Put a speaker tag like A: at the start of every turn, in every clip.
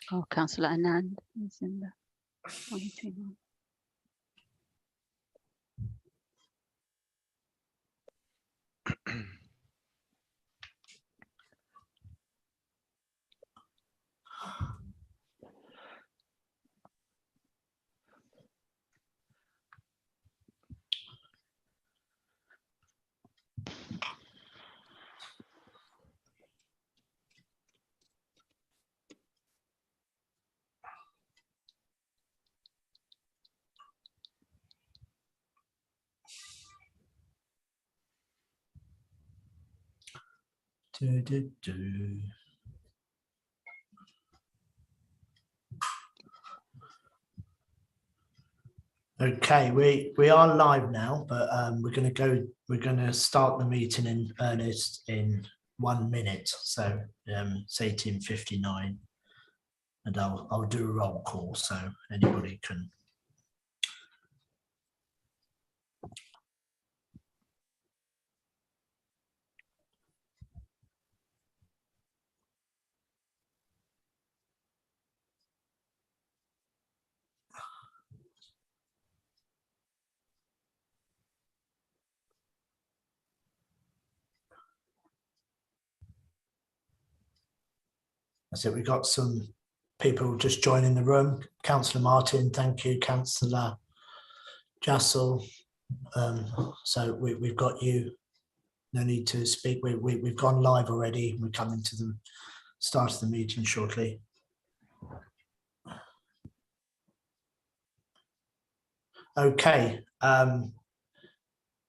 A: Oh, Councillor Anand is in the monitoring room.
B: Okay, we are live now, but we're going to start the meeting in earnest in 1 minute. So it's 18:59, and I'll do a roll call so anybody can. So we've got some people just joining the room. Councillor Martin, thank you. Councillor Jassel. So we've got you. No need to speak. We've gone live already. We're coming to the start of the meeting shortly. Okay. I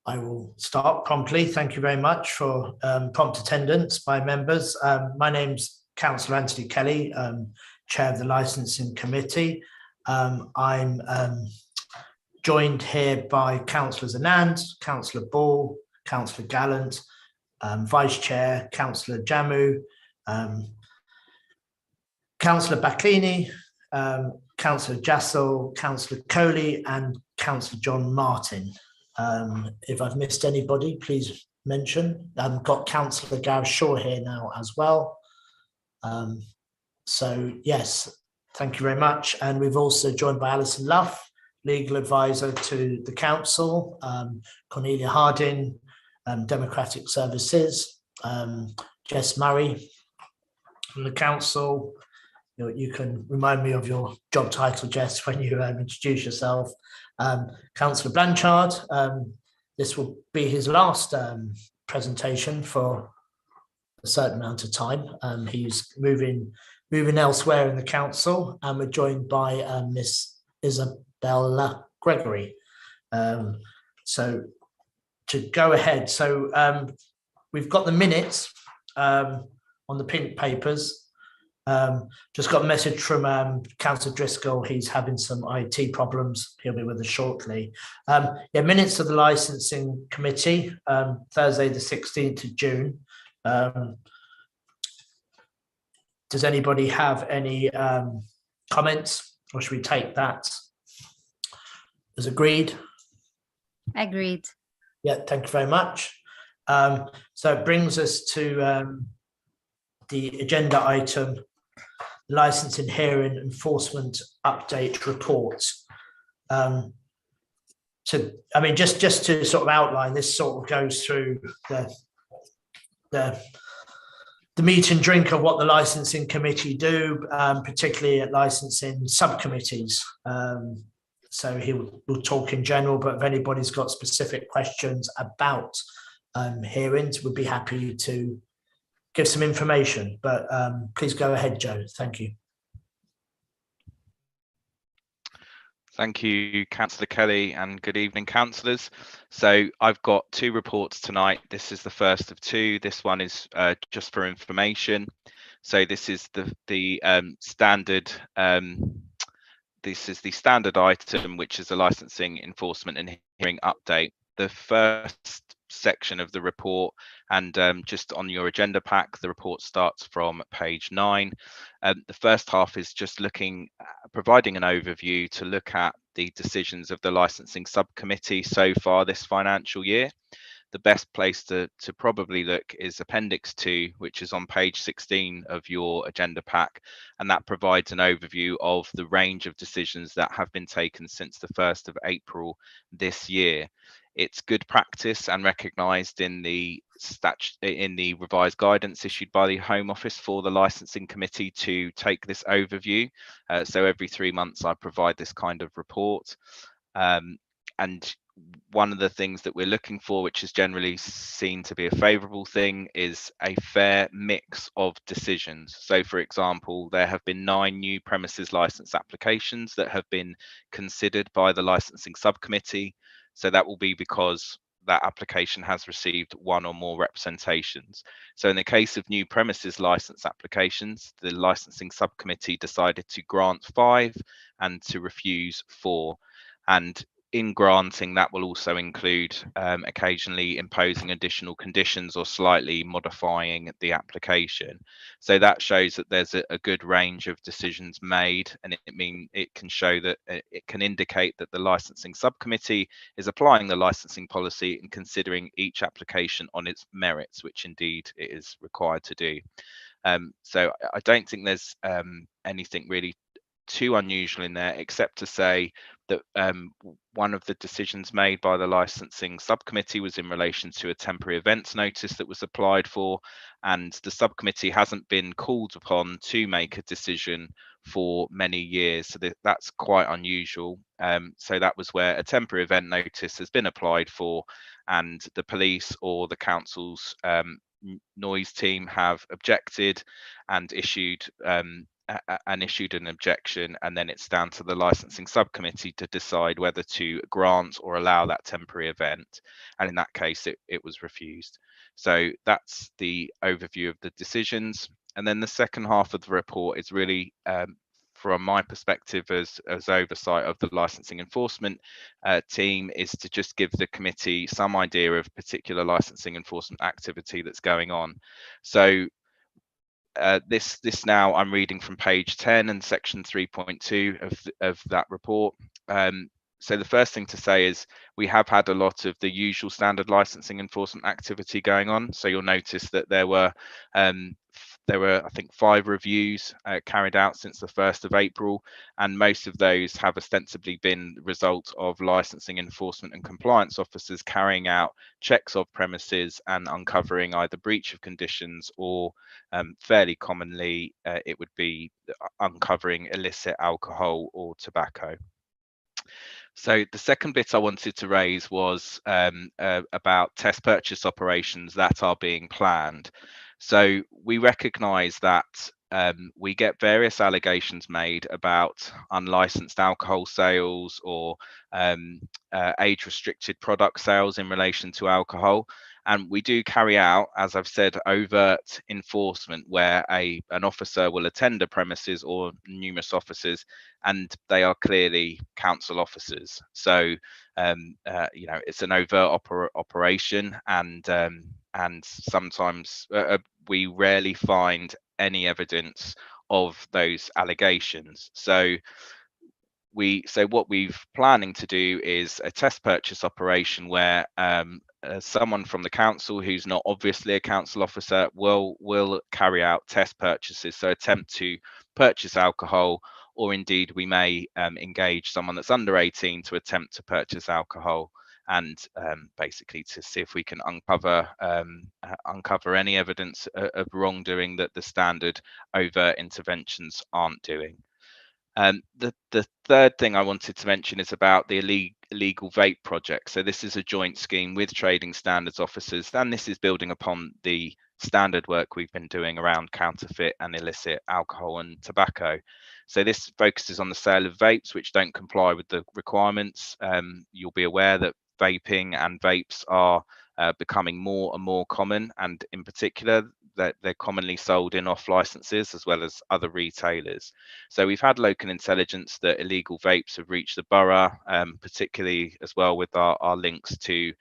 B: will start promptly. Thank you very much for prompt attendance by members. My name's Councillor Anthony Kelly, Chair of the Licensing Committee. I'm joined here by Councillors Anand, Councillor Ball, Councillor Gallant, Vice Chair, Councillor Jammu, Councillor Bacchini, Councillor Jassel, Councillor Coley, and Councillor John Martin. If I've missed anybody, please mention. I've got Councillor Gareth Shaw here now as well. So yes, thank you very much. And we've also joined by Alison Luff, legal advisor to the council, Cornelia Harding, Democratic Services, Jess Murray from the council. You can remind me of your job title, Jess, when you introduce yourself. Councillor Blanchard, this will be his last presentation for a certain amount of time. He's moving elsewhere in the council, and we're joined by Miss Isabella Gregory. So to go ahead, so we've got the minutes on the pink papers. Just got a message from Councillor Driscoll. He's having some IT problems. He'll be with us shortly. Yeah, minutes of the licensing committee, Thursday the 16th of June. Does anybody have any comments, or should we take that as agreed?
A: Agreed.
B: Yeah, thank you very much. So it brings us to the agenda item, licensing hearing enforcement update report. So, I mean, just to sort of outline, this sort of goes through the meat and drink of what the licensing committee do, particularly at licensing subcommittees. So we'll talk in general, but if anybody's got specific questions about hearings, we'd be happy to give some information, but please go ahead, Joe. Thank you.
C: Thank you, Councillor Kelly, and good evening, councillors. So I've got two reports tonight. This is the first of two. This one is just for information. So this is the standard. This is the standard item, which is the licensing enforcement and hearing update. The first section of the report, and just on your agenda pack, the report starts from page 9. The first half is just providing an overview to look at the decisions of the licensing subcommittee so far this financial year. the best place to probably look is Appendix 2, which is on page 16 of your agenda pack, and that provides an overview of the range of decisions that have been taken since the 1st of April this year. It's good practice and recognised in the revised guidance issued by the Home Office for the Licensing Committee to take this overview. So every 3 months I provide this kind of report. And one of the things that we're looking for, which is generally seen to be a favourable thing, is a fair mix of decisions. So, for example, there have been 9 new premises licence applications that have been considered by the licensing subcommittee. So that will be because that application has received 1 or more representations. So in the case of new premises licence applications, the licensing subcommittee decided to grant 5 and to refuse 4. And in granting, that will also include occasionally imposing additional conditions or slightly modifying the application. So that shows that there's a good range of decisions made, and it can show that it can indicate that the licensing subcommittee is applying the licensing policy and considering each application on its merits, which indeed it is required to do. So I don't think there's anything really too unusual in there, except to say that one of the decisions made by the licensing subcommittee was in relation to a temporary events notice that was applied for, and the subcommittee hasn't been called upon to make a decision for many years, so that's quite unusual. So that was where a temporary event notice has been applied for, and the police or the council's noise team have objected and issued an objection, and then it's down to the licensing subcommittee to decide whether to grant or allow that temporary event, and in that case it was refused. So that's the overview of the decisions, and then the second half of the report is really from my perspective as oversight of the licensing enforcement team, is to just give the committee some idea of particular licensing enforcement activity that's going on. So this now I'm reading from page 10 and section 3.2 of that report. So the first thing to say is we have had a lot of the usual standard licensing enforcement activity going on. So you'll notice that there were I think 5 reviews carried out since the 1st of April, and most of those have ostensibly been the result of licensing enforcement and compliance officers carrying out checks of premises and uncovering either breach of conditions or fairly commonly it would be uncovering illicit alcohol or tobacco. So the second bit I wanted to raise was about test purchase operations that are being planned. So we recognise that we get various allegations made about unlicensed alcohol sales or age-restricted product sales in relation to alcohol. And we do carry out, as I've said, overt enforcement where an officer will attend a premises, or numerous officers, and they are clearly council officers. So it's an overt operation, and sometimes we rarely find any evidence of those allegations. So what we've planning to do is a test purchase operation where someone from the council who's not obviously a council officer will carry out test purchases, so attempt to purchase alcohol, or indeed we may engage someone that's under 18 to attempt to purchase alcohol, and basically to see if we can uncover any evidence of wrongdoing that the standard overt interventions aren't doing. The third thing I wanted to mention is about the illegal vape project. So this is a joint scheme with trading standards officers, and this is building upon the standard work we've been doing around counterfeit and illicit alcohol and tobacco. So this focuses on the sale of vapes which don't comply with the requirements. You'll be aware that vaping and vapes are becoming more and more common, and in particular that they're commonly sold in off licenses as well as other retailers. So we've had local intelligence that illegal vapes have reached the borough, particularly as well with our links to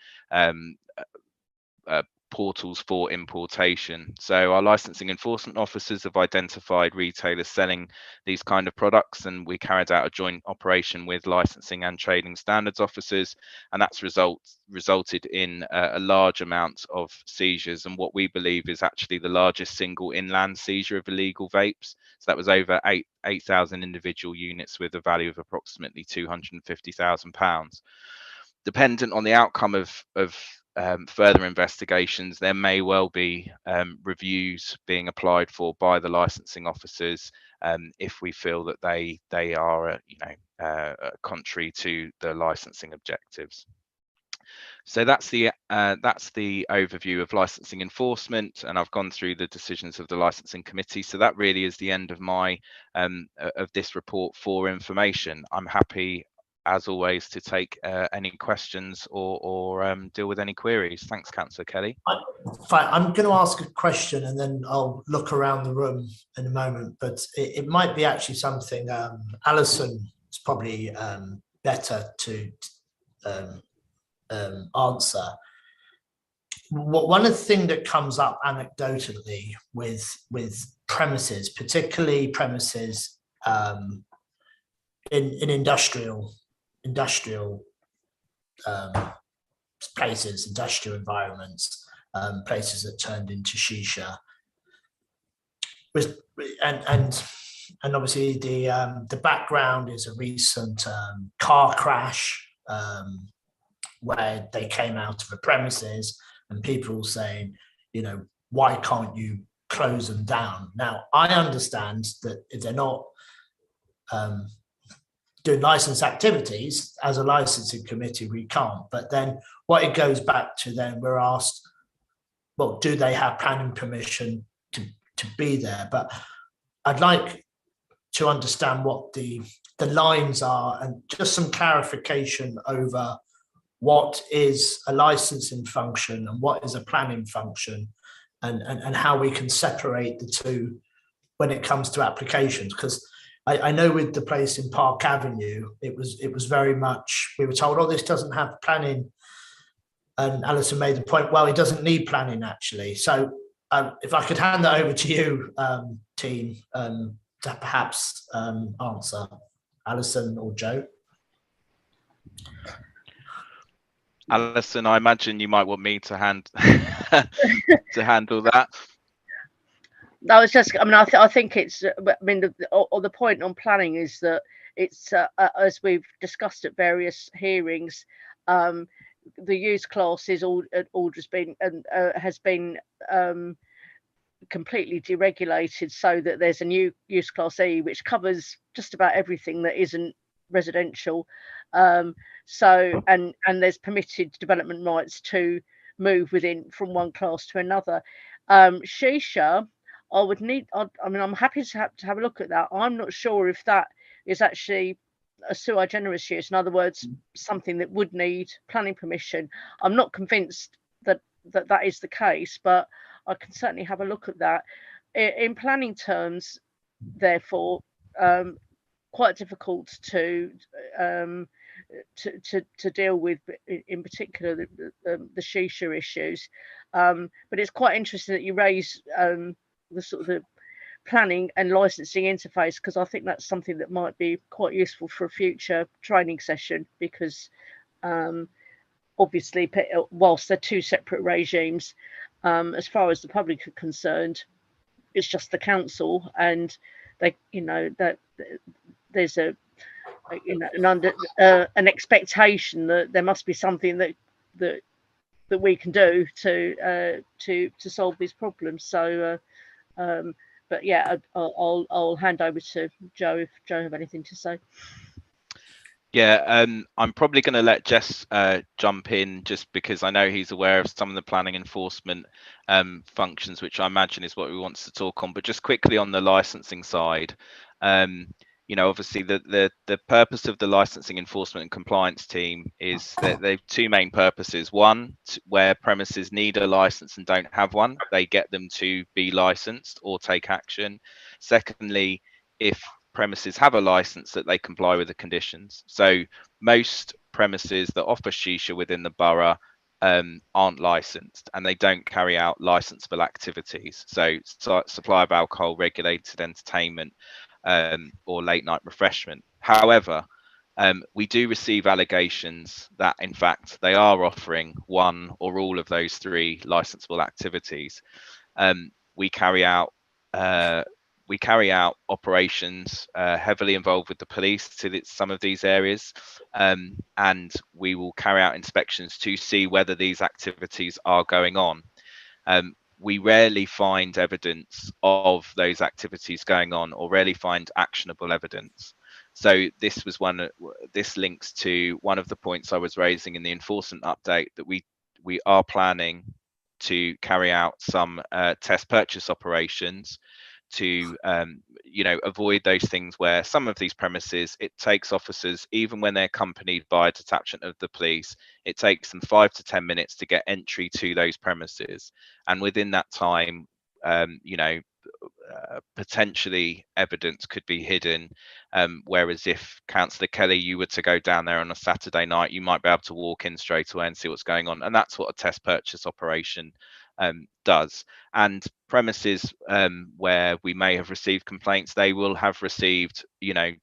C: portals for importation. So our licensing enforcement officers have identified retailers selling these kind of products, and we carried out a joint operation with licensing and trading standards officers, and that's resulted in a large amount of seizures, and what we believe is actually the largest single inland seizure of illegal vapes. So that was over 8,000 individual units with a value of approximately £250,000. Dependent on the outcome of further investigations, there may well be reviews being applied for by the licensing officers if we feel that they are contrary to the licensing objectives. So that's the overview of licensing enforcement, and I've gone through the decisions of the licensing committee. So that really is the end of my of this report for information. I'm happy, as always, to take any questions or deal with any queries. Thanks, Councillor Kelly.
B: Fine. I'm going to ask a question and then I'll look around the room in a moment, but it might be actually something Alison is probably better to answer. One of the things that comes up anecdotally with premises, particularly premises in industrial places, industrial environments, places that turned into shisha, and obviously the background is a recent car crash where they came out of the premises and people saying, why can't you close them down? Now, I understand that if they're not doing licensed activities, as a licensing committee, we can't. But then what it goes back to, then we're asked, well, do they have planning permission to be there? But I'd like to understand what the lines are and just some clarification over what is a licensing function and what is a planning function, and how we can separate the two when it comes to applications. Because I know with the place in Park Avenue, it was very much, we were told, oh, this doesn't have planning. And Alison made the point, well, it doesn't need planning actually. So if I could hand that over to you, team, to perhaps answer, Alison or Joe.
C: Alison, I imagine you might want me to to handle that.
D: No, it's just, I think it's, the point on planning is that it's, as we've discussed at various hearings, the use class is has been completely deregulated, so that there's a new use class E which covers just about everything that isn't residential. So and there's permitted development rights to move from one class to another. Shisha, I'm happy to have a look at that. I'm not sure if that is actually a sui generis use, in other words, something that would need planning permission. I'm not convinced that is the case, but I can certainly have a look at that. In planning terms, therefore, quite difficult to deal with, in particular the shisha issues. But it's quite interesting that you raise the sort of the planning and licensing interface, because I think that's something that might be quite useful for a future training session, because obviously, whilst they're two separate regimes, as far as the public are concerned, it's just the council, and they, that there's an expectation that there must be something that we can do to solve these problems. So, but yeah, I'll hand over to Joe if Joe have anything to say.
C: Yeah, I'm probably going to let Jess jump in, just because I know he's aware of some of the planning enforcement functions, which I imagine is what we want to talk on. But just quickly on the licensing side, obviously the purpose of the licensing enforcement and compliance team is that they've two main purposes. One, where premises need a license and don't have one, they get them to be licensed or take action. Secondly, if premises have a license, that they comply with the conditions. So most premises that offer shisha within the borough aren't licensed and they don't carry out licensable activities. So supply of alcohol, regulated entertainment, or late night refreshment. However, we do receive allegations that in fact they are offering one or all of those three licensable activities. We carry out operations heavily involved with the police to some of these areas, and we will carry out inspections to see whether these activities are going on. We rarely find evidence of those activities going on, or rarely find actionable evidence. So this links to one of the points I was raising in the enforcement update, that we are planning to carry out some test purchase operations to avoid those things where some of these premises, it takes officers, even when they're accompanied by a detachment of the police, it takes them 5 to 10 minutes to get entry to those premises, and within that time potentially evidence could be hidden, whereas if Councillor Kelly, you were to go down there on a Saturday night, you might be able to walk in straight away and see what's going on, and that's what a test purchase operation does. And premises where we may have received complaints, they will have received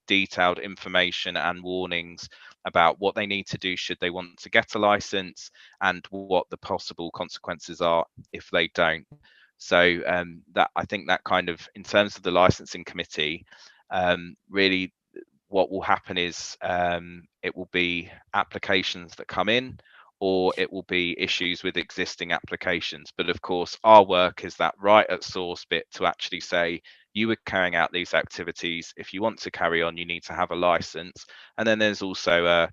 C: detailed information and warnings about what they need to do should they want to get a license, and what the possible consequences are if they don't. So that, I think that kind of, in terms of the licensing committee, really what will happen is it will be applications that come in, or it will be issues with existing applications. But of course, our work is that right at source bit to actually say, you are carrying out these activities. If you want to carry on, you need to have a license. And then there's also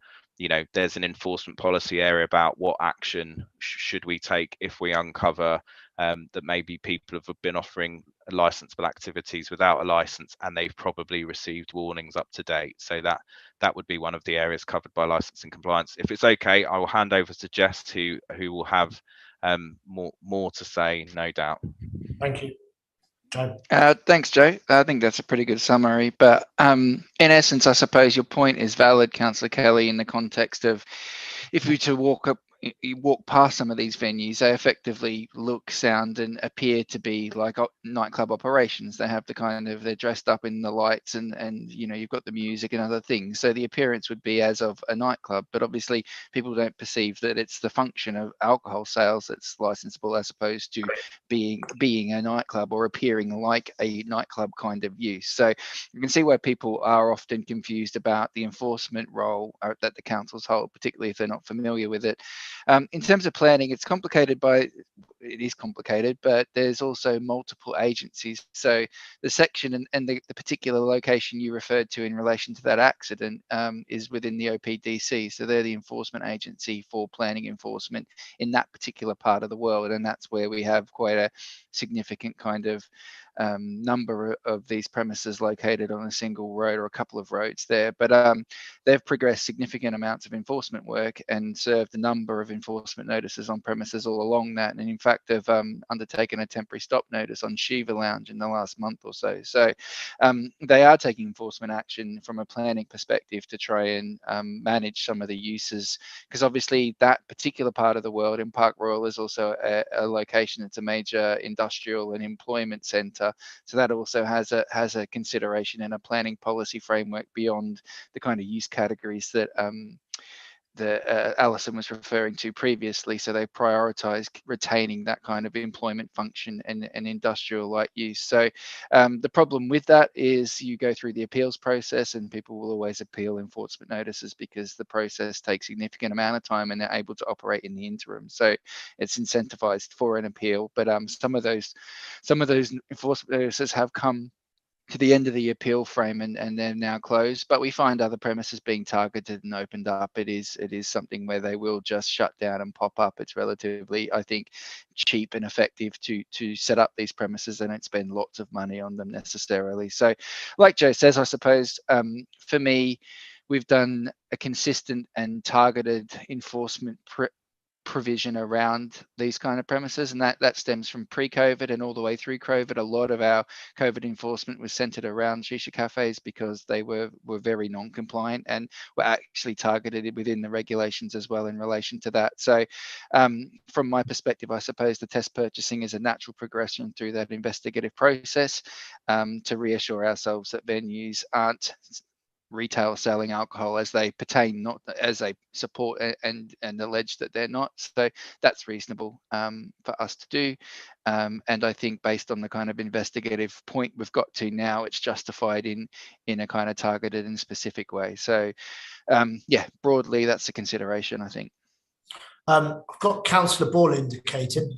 C: there's an enforcement policy area about what action should we take if we uncover that maybe people have been offering licensable activities without a license, and they've probably received warnings up to date. So that would be one of the areas covered by licensing compliance. If it's okay, I will hand over to Jess, who will have more to say, no doubt.
B: Thank you. Joe.
E: Thanks, Joe. I think that's a pretty good summary. But in essence, I suppose your point is valid, Councillor Kelly, in the context of if you were to you walk past some of these venues, they effectively look, sound, and appear to be like nightclub operations. They have they're dressed up in the lights, and you've got the music and other things. So the appearance would be as of a nightclub, but obviously people don't perceive that it's the function of alcohol sales that's licensable, as opposed to being a nightclub or appearing like a nightclub kind of use. So you can see where people are often confused about the enforcement role that the councils hold, particularly if they're not familiar with it. In terms of planning, it is complicated, but there's also multiple agencies. So the section and the particular location you referred to in relation to that accident is within the OPDC. So they're the enforcement agency for planning enforcement in that particular part of the world. And that's where we have quite a significant kind of number of these premises located on a single road or a couple of roads there. But they've progressed significant amounts of enforcement work and served a number of enforcement notices on premises all along that. And in fact, they've undertaken a temporary stop notice on Shiva Lounge in the last month or so. So they are taking enforcement action from a planning perspective to try and manage some of the uses, because obviously that particular part of the world in Park Royal is also a location that's a major industrial and employment centre. So that also has a consideration in a planning policy framework beyond the kind of use categories that Alison was referring to previously. So they prioritise retaining that kind of employment function and industrial like use. So the problem with that is you go through the appeals process, and people will always appeal enforcement notices because the process takes a significant amount of time and they're able to operate in the interim. So it's incentivized for an appeal. But some of those enforcement notices have come to the end of the appeal frame and they're now closed, but we find other premises being targeted and opened up. It is something where they will just shut down and pop up. It's relatively, I think, cheap and effective to set up these premises. They don't spend lots of money on them necessarily. So like Joe says, I suppose for me, we've done a consistent and targeted enforcement provision around these kind of premises, and that stems from pre-COVID and all the way through COVID. A lot of our COVID enforcement was centered around shisha cafes because they were very non-compliant and were actually targeted within the regulations as well in relation to that. So from my perspective, I suppose the test purchasing is a natural progression through that investigative process to reassure ourselves that venues aren't retail selling alcohol as they pertain, not as they support and allege that they're not. So that's reasonable for us to do. And I think based on the kind of investigative point we've got to now, it's justified in a kind of targeted and specific way. So yeah, broadly, that's a consideration, I think.
B: I've got Councillor Ball indicated.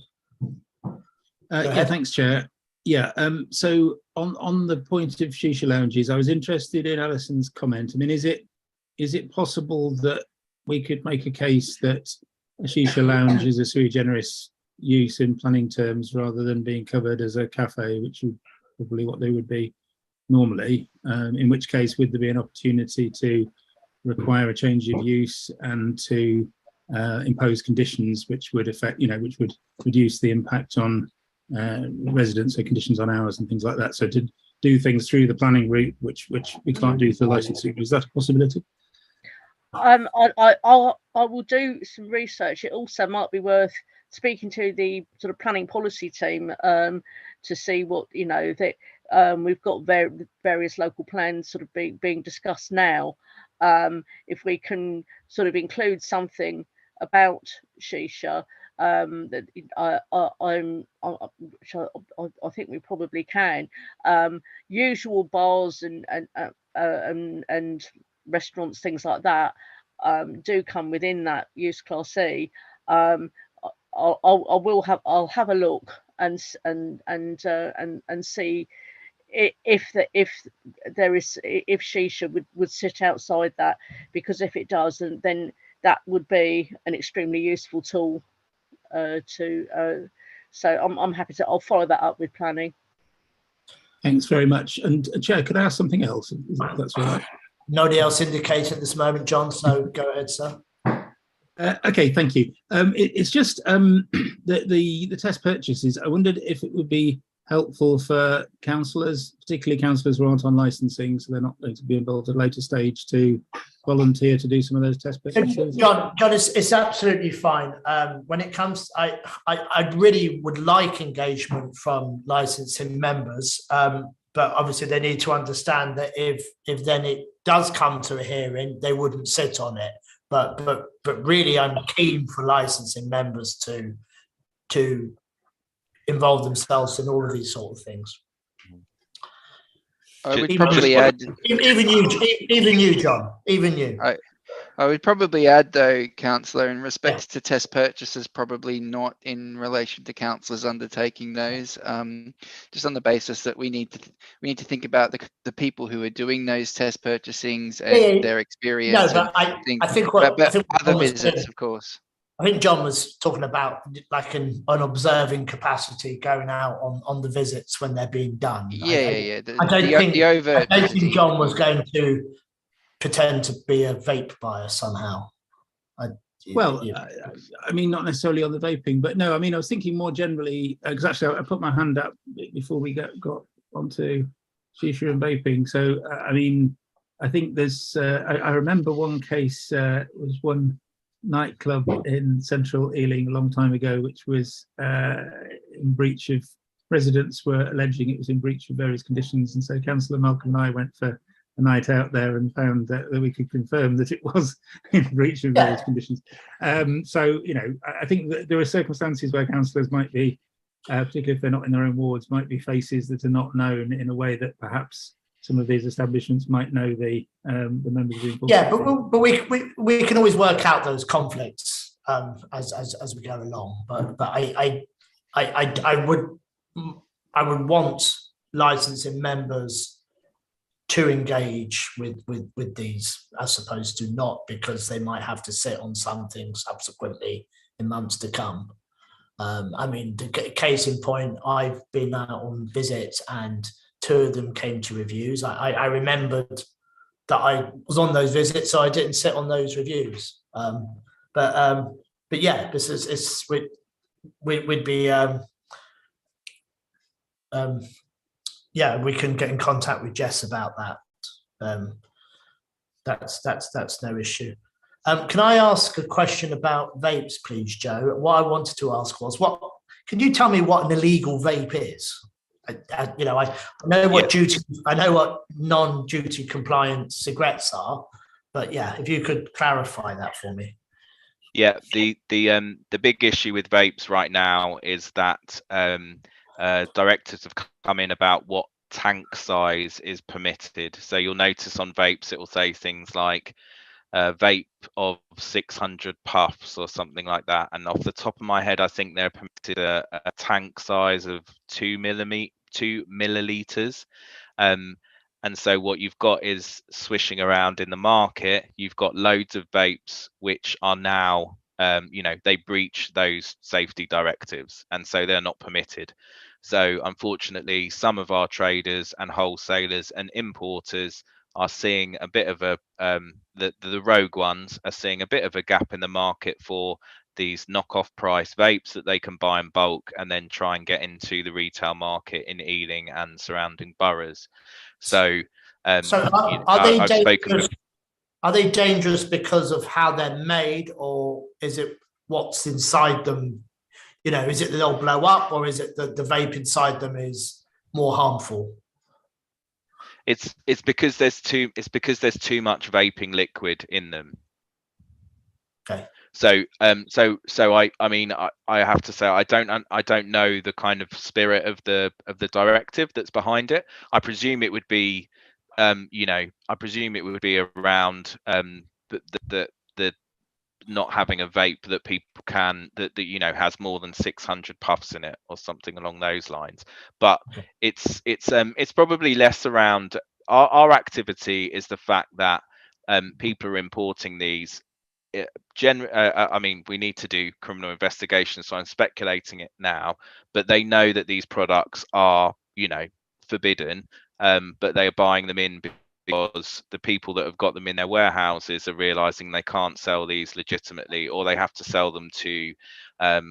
F: Yeah, thanks, Chair. Yeah, so on the point of shisha lounges, I was interested in Alison's comment. I mean, is it possible that we could make a case that a shisha lounge is a sui generis use in planning terms rather than being covered as a cafe, which is probably what they would be normally, in which case would there be an opportunity to require a change of use and to impose conditions which would affect, which would reduce the impact on residents, so conditions on hours and things like that. So to do things through the planning route, which we can't do through the licensing, is that a possibility?
D: I will do some research. It also might be worth speaking to the sort of planning policy team to see what that we've got various local plans sort of being discussed now. If we can sort of include something about shisha, that I think we probably can. Usual bars and restaurants, things like that, do come within that use class E. I'll have a look and see if shisha would sit outside that, because if it does, then that would be an extremely useful tool. So I'm happy to. I'll follow that up with planning.
F: Thanks very much. And Chair, could I ask something else? If that's all right.
B: Nobody else indicated at this moment, John. So go ahead, sir.
F: Okay, thank you. It's just the test purchases. I wondered if it would be helpful for councillors, particularly councillors who aren't on licensing, so they're not going to be involved at a later stage, to volunteer to do some of those test purchases.
B: John, it's absolutely fine. When it comes, I really would like engagement from licensing members, but obviously they need to understand that if then it does come to a hearing, they wouldn't sit on it. But really, I'm keen for licensing members to involve themselves in all of these sort of things.
E: I would probably add,
B: even you, John, even you.
E: I would probably add, though, councillor, in respect to test purchases, probably not in relation to councillors undertaking those, just on the basis that we need to think about the people who are doing those test purchasings and their experience.
B: No, but I think
E: other visits, of course.
B: I think John was talking about like an observing capacity going out on the visits when they're being done.
E: Yeah.
B: I don't think John was going to pretend to be a vape buyer somehow.
F: I mean, not necessarily on the vaping, but no, I mean, I was thinking more generally, because actually I put my hand up before we got onto shisha and vaping. So, I mean, I think there's, I remember one case, was one nightclub in central Ealing a long time ago, which was in breach of, residents were alleging it was in breach of various conditions. And so Councillor Malcolm and I went for a night out there and found that we could confirm that it was in breach of various conditions. So, I think that there are circumstances where councillors might be, particularly if they're not in their own wards, might be faces that are not known in a way that perhaps some of these establishments might know the members of the enforcement.
B: Yeah, but we can always work out those conflicts as we go along. But I would want licensing members to engage with these as opposed to not, because they might have to sit on something subsequently in months to come. I mean, the case in point, I've been out on visits and 2 of them came to reviews. I remembered that I was on those visits, so I didn't sit on those reviews. But yeah, this is we'd be yeah, we can get in contact with Jess about that. That's no issue. Can I ask a question about vapes, please, Joe? What I wanted to ask was, can you tell me what an illegal vape is? I know what I know what non-duty compliant cigarettes are, but yeah, if you could clarify that for me.
C: Yeah, the big issue with vapes right now is that directives have come in about what tank size is permitted. So you'll notice on vapes it will say things like vape of 600 puffs or something like that. And off the top of my head, I think they're permitted a tank size of 2 milliliters. And so what you've got is swishing around in the market. You've got loads of vapes which are now, they breach those safety directives, and so they're not permitted. So unfortunately, some of our traders and wholesalers and importers are seeing a bit of a the rogue ones are seeing a bit of a gap in the market for these knockoff price vapes that they can buy in bulk and then try and get into the retail market in Ealing and surrounding boroughs. So,
B: are they dangerous? Are they dangerous because of how they're made, or is it what's inside them? Is it that they'll blow up, or is it that the vape inside them is more harmful?
C: It's because there's too much vaping liquid in them.
B: Okay.
C: So I mean I have to say I don't know the kind of spirit of the directive that's behind it. I presume it would be around the not having a vape that people can that has more than 600 puffs in it or something along those lines. But it's probably less around our activity is the fact that people are importing these. I mean, we need to do criminal investigations, so I'm speculating it now, but they know that these products are forbidden, but they are buying them in because the people that have got them in their warehouses are realizing they can't sell these legitimately, or they have to sell them to a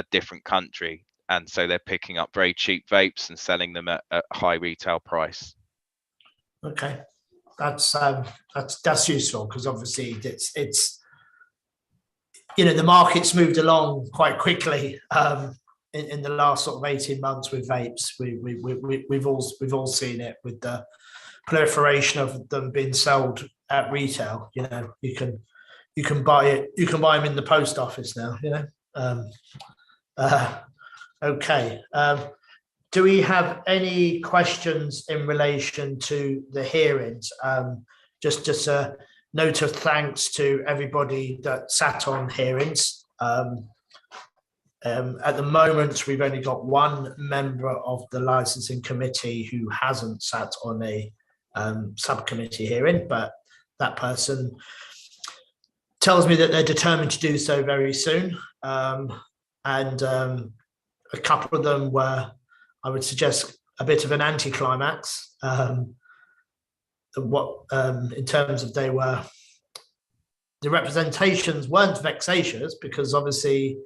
C: different country, and so they're picking up very cheap vapes and selling them at high retail price.
B: Okay, that's useful, because obviously it's the market's moved along quite quickly in the last sort of 18 months with vapes. We've all seen it with the proliferation of them being sold at retail. You can buy it. You can buy them in the post office now. Okay. Do we have any questions in relation to the hearings? Just a note of thanks to everybody that sat on hearings. At the moment, we've only got one member of the licensing committee who hasn't sat on a subcommittee hearing, but that person tells me that they're determined to do so very soon. And a couple of them were, I would suggest, a bit of an anticlimax. In terms of the representations weren't vexatious, because obviously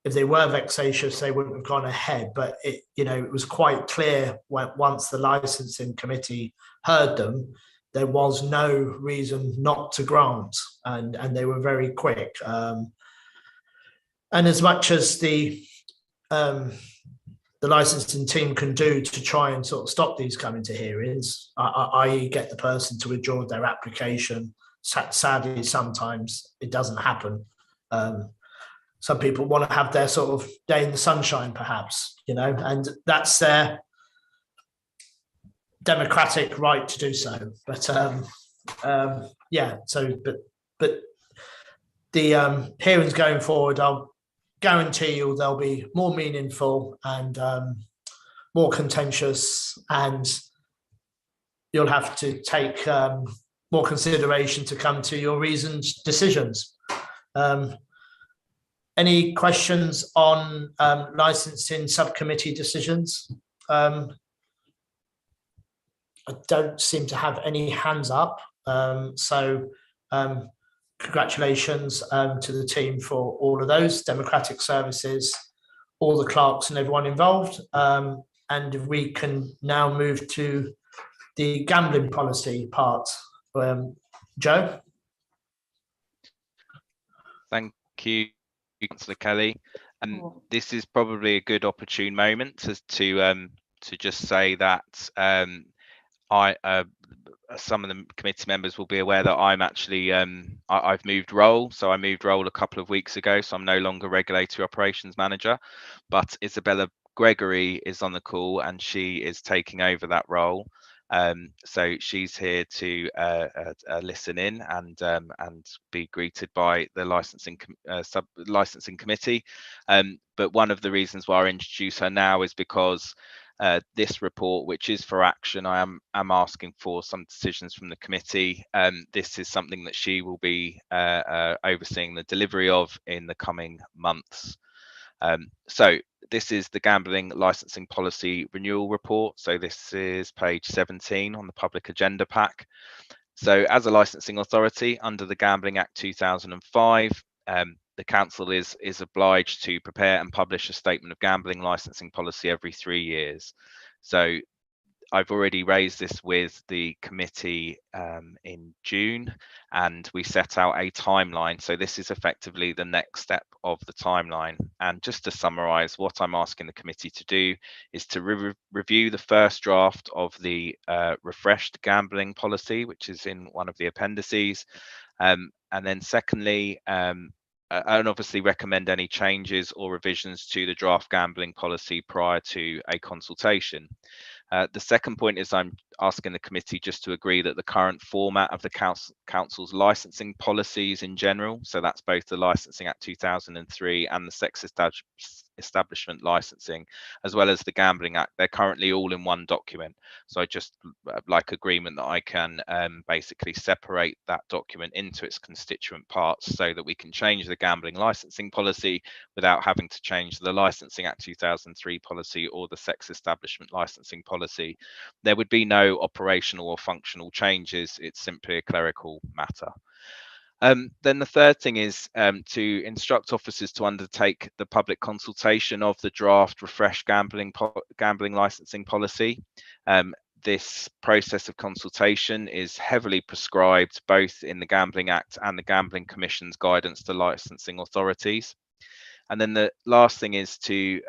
B: if they were vexatious they wouldn't have gone ahead, but it was quite clear once the licensing committee heard them, there was no reason not to grant, and they were very quick. And as much as the licensing team can do to try and sort of stop these coming to hearings, i.e. get the person to withdraw their application, sadly sometimes it doesn't happen. Some people want to have their sort of day in the sunshine, perhaps, and that's their democratic right to do so. But but the hearings going forward, I'll guarantee you they'll be more meaningful and more contentious, and you'll have to take more consideration to come to your reasoned decisions. Any questions on licensing subcommittee decisions? I don't seem to have any hands up. So could congratulations to the team for all of those, Democratic Services, all the clerks and everyone involved. And if we can now move to the gambling policy part. Joe?
C: Thank you, Councillor Kelly. This is probably a good opportune moment to just say that some of the committee members will be aware that I'm actually I've moved role. So I moved role a couple of weeks ago, so I'm no longer regulatory operations manager, but Isabella Gregory is on the call and she is taking over that role. So she's here to listen in and be greeted by the licensing committee. But one of the reasons why I introduce her now is because this report, which is for action, I am asking for some decisions from the committee. This is something that she will be overseeing the delivery of in the coming months. So this is the Gambling Licensing Policy Renewal Report. So this is page 17 on the public agenda pack. So as a licensing authority under the Gambling Act 2005, the council is obliged to prepare and publish a statement of gambling licensing policy every 3 years. So I've already raised this with the committee in June, and we set out a timeline. So this is effectively the next step of the timeline. And just to summarise, what I'm asking the committee to do is to review the first draft of the refreshed gambling policy, which is in one of the appendices. And then secondly, and obviously recommend any changes or revisions to the draft gambling policy prior to a consultation. The second point is I'm asking the committee just to agree that the current format of the council's licensing policies in general, so that's both the Licensing Act 2003 and the Sex Establishment Licensing, as well as the Gambling Act, they're currently all in one document. So I just like agreement that I can basically separate that document into its constituent parts so that we can change the gambling licensing policy without having to change the Licensing Act 2003 policy or the Sex Establishment Licensing policy. There would be no operational or functional changes. It's simply a clerical matter. Then the third thing is to instruct officers to undertake the public consultation of the draft refreshed gambling licensing policy. This process of consultation is heavily prescribed both in the Gambling Act and the Gambling Commission's guidance to licensing authorities. And then the last thing is to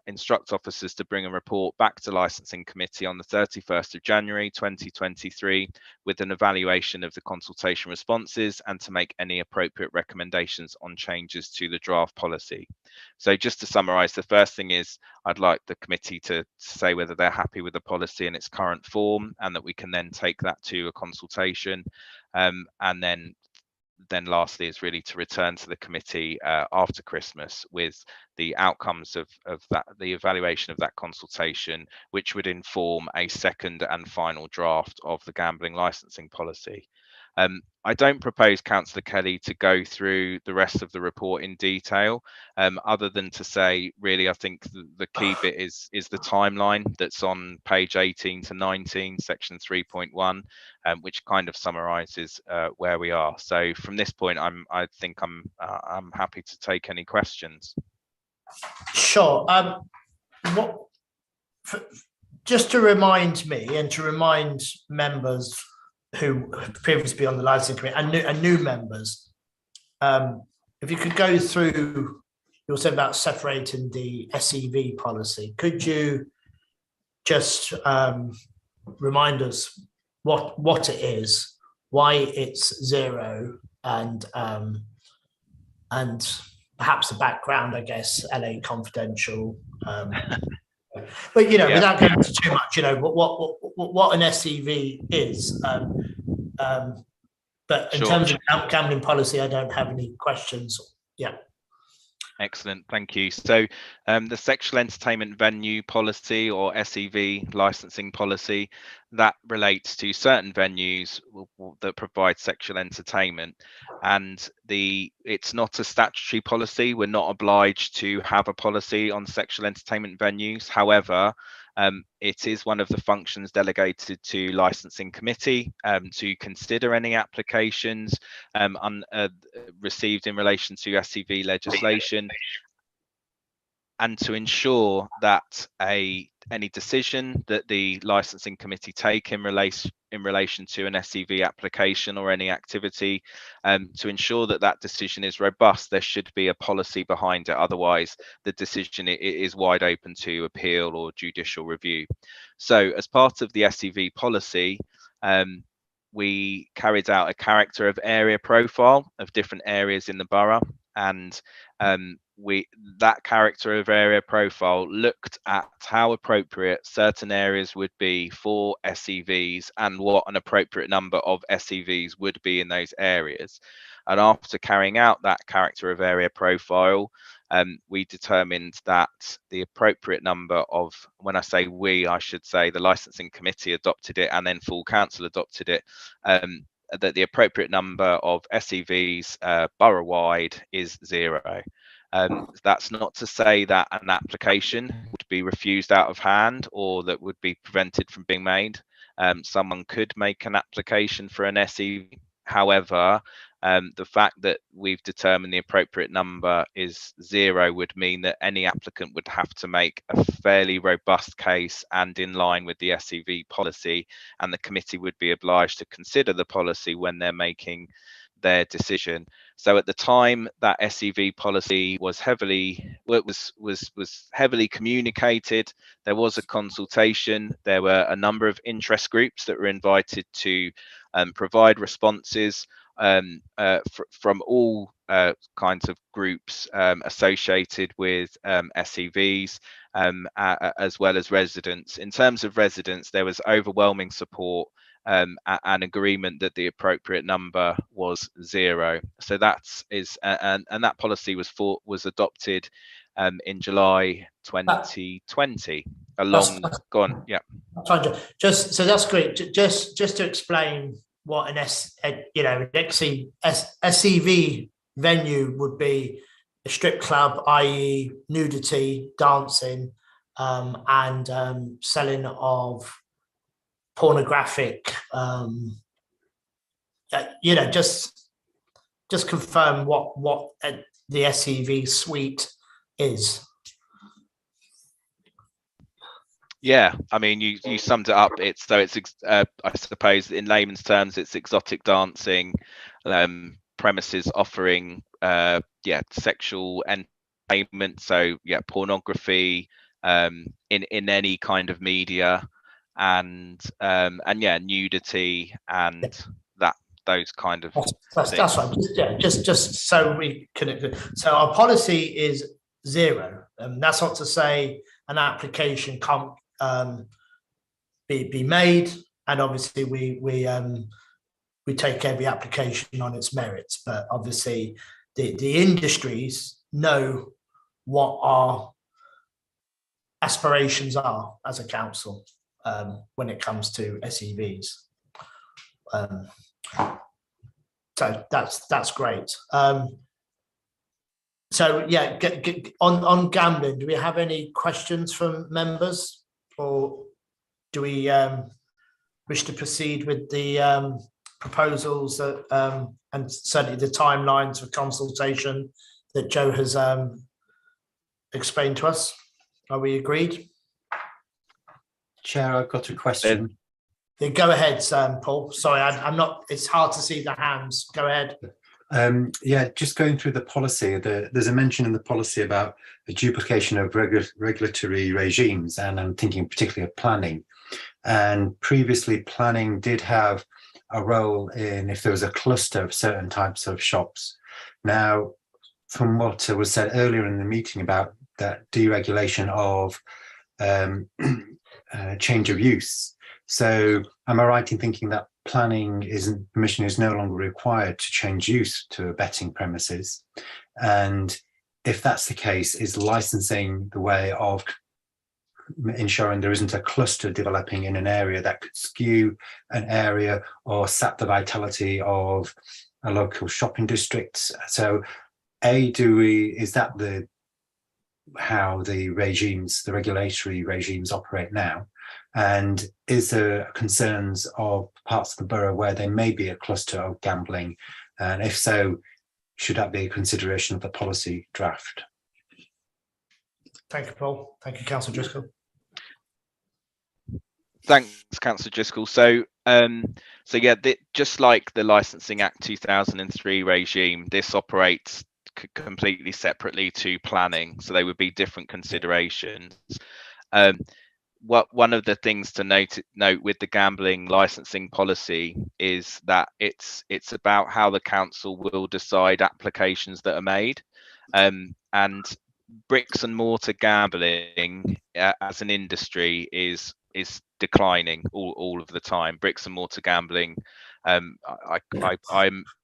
C: instruct officers to bring a report back to licensing committee on the 31st of January 2023 with an evaluation of the consultation responses and to make any appropriate recommendations on changes to the draft policy. So just to summarise, the first thing is I'd like the committee to say whether they're happy with the policy in its current form and that we can then take that to a consultation, and then lastly is really to return to the committee after Christmas with the outcomes of that, the evaluation of that consultation, which would inform a second and final draft of the gambling licensing policy. I don't propose, Councillor Kelly, to go through the rest of the report in detail, other than to say, really, I think the key bit is the timeline that's on page 18 to 19, section 3.1, which kind of summarises where we are. So from this point, I think I'm happy to take any questions.
B: Sure. Just to remind me and to remind members who previously on the licensing committee and new members, if you could go through, you said about separating the SEV policy. Could you just remind us what it is, why it's zero, and perhaps the background, I guess, LA Confidential. But without going into too much, what an SEV is. But in terms of gambling policy, I don't have any questions. Yeah.
C: Excellent, thank you. So the sexual entertainment venue policy, or SEV licensing policy, that relates to certain venues that provide sexual entertainment, and it's not a statutory policy. We're not obliged to have a policy on sexual entertainment venues. However, It is one of the functions delegated to licensing committee to consider any applications received in relation to SEV legislation, and to ensure that any decision that the licensing committee take in relation to an SEV application or any activity, to ensure that that decision is robust, there should be a policy behind it. Otherwise, the decision is wide open to appeal or judicial review. So as part of the SEV policy, we carried out a character of area profile of different areas in the borough, and that character of area profile looked at how appropriate certain areas would be for SEVs and what an appropriate number of SEVs would be in those areas. And after carrying out that character of area profile, we determined that the appropriate number of, when I say we, I should say the licensing committee adopted it and then full council adopted it, that the appropriate number of SEVs borough-wide is 0. That's not to say that an application would be refused out of hand or that would be prevented from being made. Someone could make an application for an SEV. However, the fact that we've determined the appropriate number is 0 would mean that any applicant would have to make a fairly robust case and in line with the SEV policy, and the committee would be obliged to consider the policy when they're making their decision. So at the time that SEV policy was heavily communicated, there was a consultation, there were a number of interest groups that were invited to provide responses from all kinds of groups associated with SEVs, as well as residents. In terms of residents, there was overwhelming support an agreement that the appropriate number was 0. So that is, and that policy was adopted in July 2020. Go on, yeah.
B: Just so that's great. Just to explain what an SEV venue would be: a strip club, i.e., nudity, dancing, and selling of pornographic, just confirm what the SEV suite is.
C: Yeah, I mean, you summed it up. It's I suppose in layman's terms, it's exotic dancing, premises offering sexual entertainment, so pornography in any kind of media, and nudity and those kind of
B: that's right. Just so we can. So our policy is 0, and that's not to say an application can't be made, and obviously we take every application on its merits, but obviously the industries know what our aspirations are as a council when it comes to SEVs. So that's great. So yeah, on gambling, do we have any questions from members, or do we wish to proceed with the proposals that, and certainly the timelines for consultation that Joe has explained to us? Are we agreed?
G: Chair, I've got a question.
B: Yeah, go ahead, Paul. Sorry, I'm not. It's hard to see the hands. Go ahead.
G: Just going through the policy, there's a mention in the policy about the duplication of regulatory regimes, and I'm thinking particularly of planning. And previously, planning did have a role in if there was a cluster of certain types of shops. Now, from what was said earlier in the meeting about that deregulation of change of use. So am I right in thinking that permission is no longer required to change use to a betting premises? And if that's the case, is licensing the way of ensuring there isn't a cluster developing in an area that could skew an area or sap the vitality of a local shopping district? So is that how the regulatory regimes operate now? And is there concerns of parts of the borough where there may be a cluster of gambling? And if so, should that be a consideration of the policy draft?
B: Thank you, Paul. Thank you, Councillor Driscoll.
C: Thanks, Councillor Driscoll. So yeah, just like the Licensing Act 2003 regime, this operates completely separately to planning, so they would be different considerations. One of the things to note with the gambling licensing policy is that it's about how the council will decide applications that are made, and bricks and mortar gambling as an industry is declining all of the time. Bricks and mortar gambling,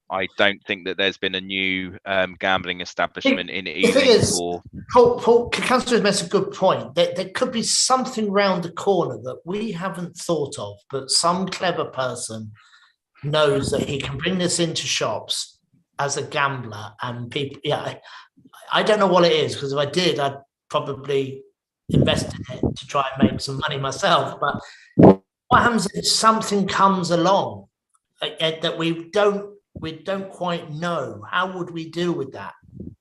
C: I don't think that there's been a new gambling establishment in Ealing for.
B: Paul, Councillor makes a good point. There could be something round the corner that we haven't thought of, but some clever person knows that he can bring this into shops as a gambler, and people. Yeah, I don't know what it is, because if I did, I'd probably invest in it to try and make some money myself. But what happens if something comes along that we don't quite know? How would we deal with that?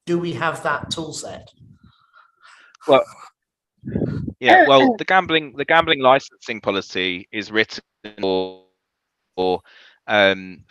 B: Do we have that tool set?
C: Well, yeah. Well, the gambling licensing policy is written for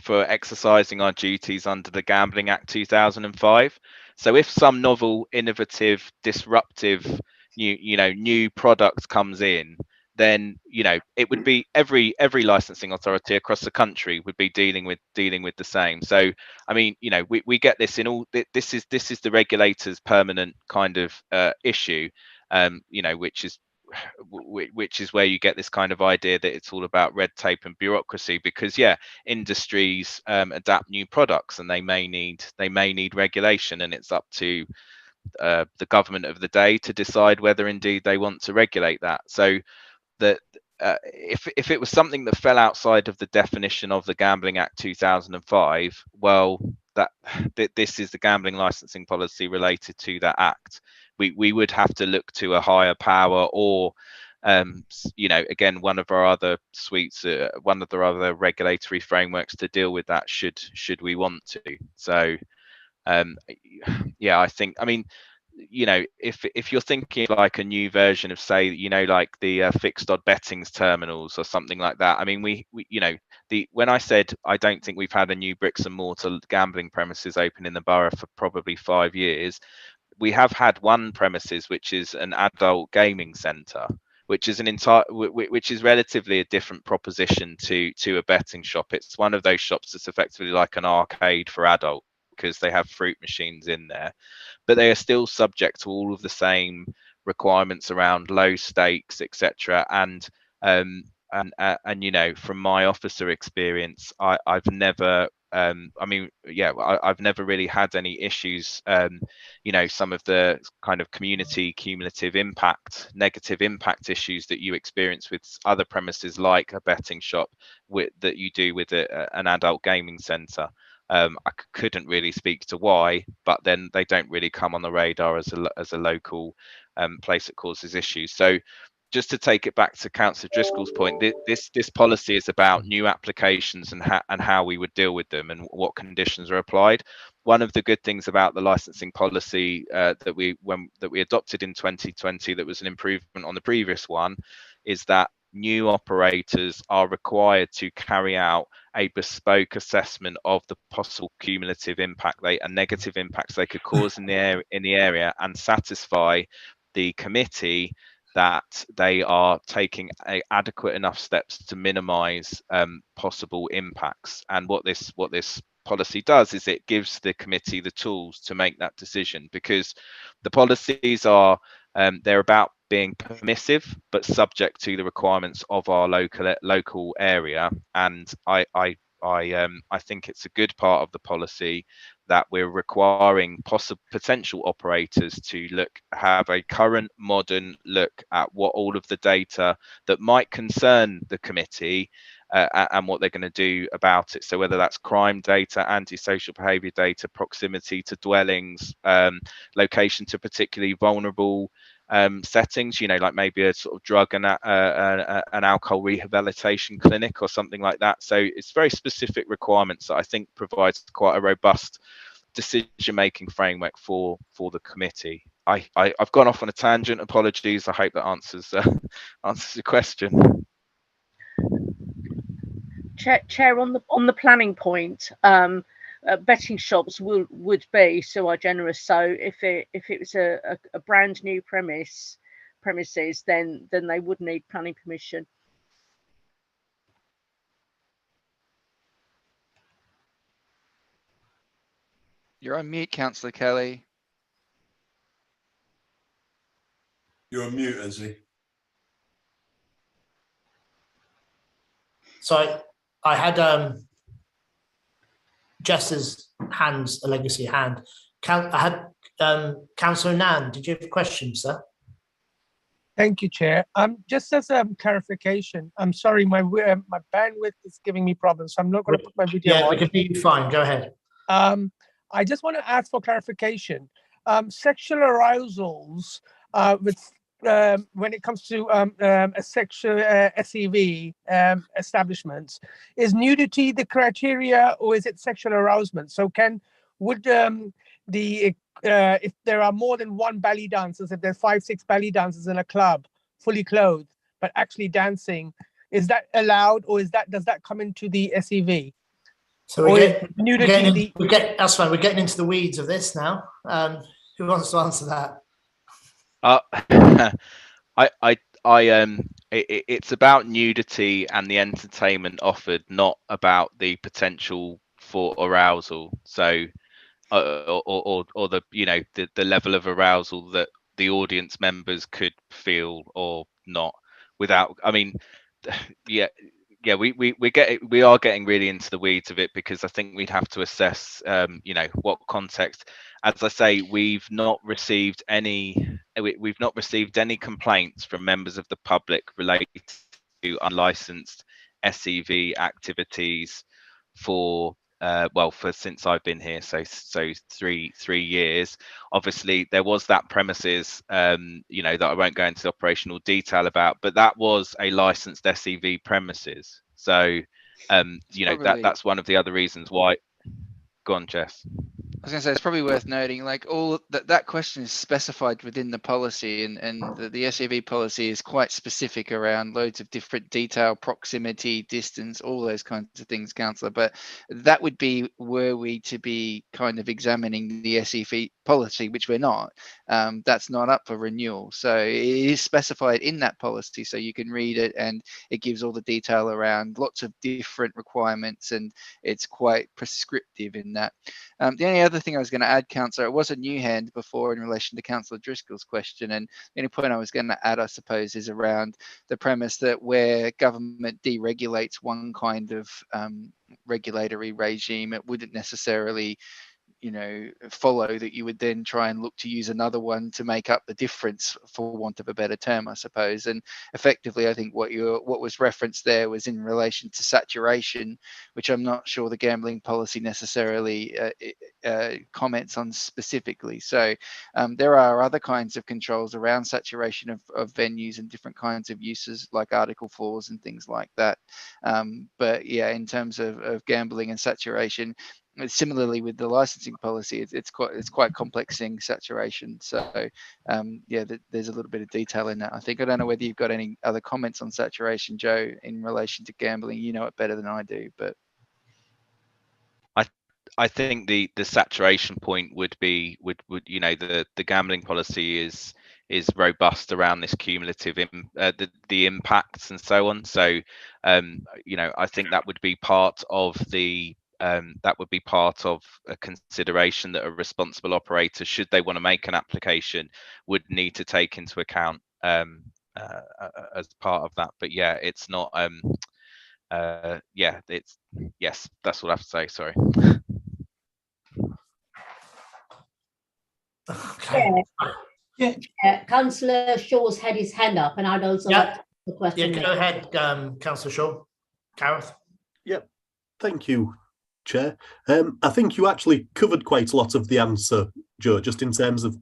C: exercising our duties under the Gambling Act 2005. So, if some novel, innovative, disruptive, new product comes in, then it would be every licensing authority across the country would be dealing with the same. So I mean, we get this in all. This is the regulator's permanent kind of issue, which is where you get this kind of idea that it's all about red tape and bureaucracy, because industries adapt new products and they may need regulation, and it's up to the government of the day to decide whether indeed they want to regulate that. So that if it was something that fell outside of the definition of the Gambling Act 2005, well, this is the gambling licensing policy related to that act. We would have to look to a higher power, or again, one of our other suites, one of the other regulatory frameworks to deal with that, should we want to. So I think, I mean, if you're thinking like a new version of, say, like the fixed odd bettings terminals or something like that, I mean, we when I said I don't think we've had a new bricks and mortar gambling premises open in the borough for probably 5 years, we have had one premises which is an adult gaming centre, which is which is relatively a different proposition to a betting shop. It's one of those shops that's effectively like an arcade for adults, because they have fruit machines in there, but they are still subject to all of the same requirements around low stakes, etc. And from my officer experience, I've never I've never really had any issues. Some of the kind of community cumulative impact, negative impact issues that you experience with other premises like a betting shop that you do with an adult gaming centre. I couldn't really speak to why, but then they don't really come on the radar as a local place that causes issues. So just to take it back to Councillor Driscoll's point, this policy is about new applications and how we would deal with them and what conditions are applied. One of the good things about the licensing policy that we adopted in 2020, that was an improvement on the previous one, is that new operators are required to carry out a bespoke assessment of the possible cumulative impact and negative impacts they could cause in the area, and satisfy the committee that they are taking adequate enough steps to minimise possible impacts. And what this policy does is it gives the committee the tools to make that decision, because the policies are they're about being permissive but subject to the requirements of our local area. And I think it's a good part of the policy that we're requiring potential operators to have a current, modern look at what all of the data that might concern the committee and what they're going to do about it. So whether that's crime data, antisocial behaviour data, proximity to dwellings, location to particularly vulnerable settings, you know, like maybe a sort of drug and an alcohol rehabilitation clinic or something like that. So it's very specific requirements that I think provides quite a robust decision-making framework for the committee. I've gone off on a tangent. Apologies. I hope that answers the question.
D: Chair, on the planning point, betting shops would be sui generis. So if it was a brand new premises, then they would need planning permission.
E: You're on mute, Councillor Kelly.
H: You're on mute, Anthony.
B: So I had Jess's hands, a legacy hand. I had Councillor Nan. Did you have a question, sir?
I: Thank you, Chair. Just as a clarification, I'm sorry, my bandwidth is giving me problems, so I'm not going to put my video on.
B: Yeah, we can hear you fine. Go ahead.
I: I just want to ask for clarification. Sexual arousals when it comes to a sexual SEV establishments, is nudity the criteria, or is it sexual arousement? So if there are more than one belly dancers, if there's 5-6 belly dancers in a club, fully clothed but actually dancing, is that allowed, or does that come into the SEV?
B: So that's fine. We're getting into the weeds of this now. Who wants to answer that?
C: It's about nudity and the entertainment offered, not about the potential for arousal. So, or the, you know, the level of arousal that the audience members could feel or not. Without, I mean, yeah, we are getting really into the weeds of it, because I think we'd have to assess, you know, what context. As I say, we've not received any complaints from members of the public related to unlicensed SEV activities for since I've been here, so 3 years. Obviously there was that premises, you know, that I won't go into operational detail about, but that was a licensed SEV premises. So you know, that's one of the other reasons why. Go on, Jess.
E: I was going to say, it's probably worth noting, like, all that question is specified within the policy, and the SEV policy is quite specific around loads of different detail, proximity, distance, all those kinds of things, Councillor. But that would be, were we to be kind of examining the SEV policy, which we're not, that's not up for renewal. So it is specified in that policy, so you can read it, and it gives all the detail around lots of different requirements, and it's quite prescriptive in that. The only other thing I was going to add, Councillor, it was a new hand before in relation to Councillor Driscoll's question, and the only point I was going to add, I suppose, is around the premise that where government deregulates one kind of regulatory regime, it wouldn't necessarily, you know, follow that you would then try and look to use another one to make up the difference, for want of a better term, I suppose. And effectively, I think what was referenced there was in relation to saturation, which I'm not sure the gambling policy necessarily comments on specifically. So there are other kinds of controls around saturation of venues and different kinds of uses, like Article 4s and things like that. But yeah, in terms of gambling and saturation, similarly with the licensing policy, it's quite complex thing, saturation. So yeah, there's a little bit of detail in that. I think, I don't know whether you've got any other comments on saturation, Joe, in relation to gambling. You know it better than I do, but
C: I think the saturation point would be you know, the gambling policy is robust around this cumulative the impacts and so on. So you know, I think that would be part of the a consideration that a responsible operator, should they want to make an application, would need to take into account as part of that. But yeah, it's not yeah, it's, yes, that's what I have to say, sorry.
B: Okay.
J: Yeah. Councillor Shaw's had his hand up, and I'd also like to ask the question.
B: Yeah, go ahead, Councillor Shaw. Gareth?
J: Yep. Thank you, Chair. I think you actually covered quite a lot of the answer, Joe, just in terms of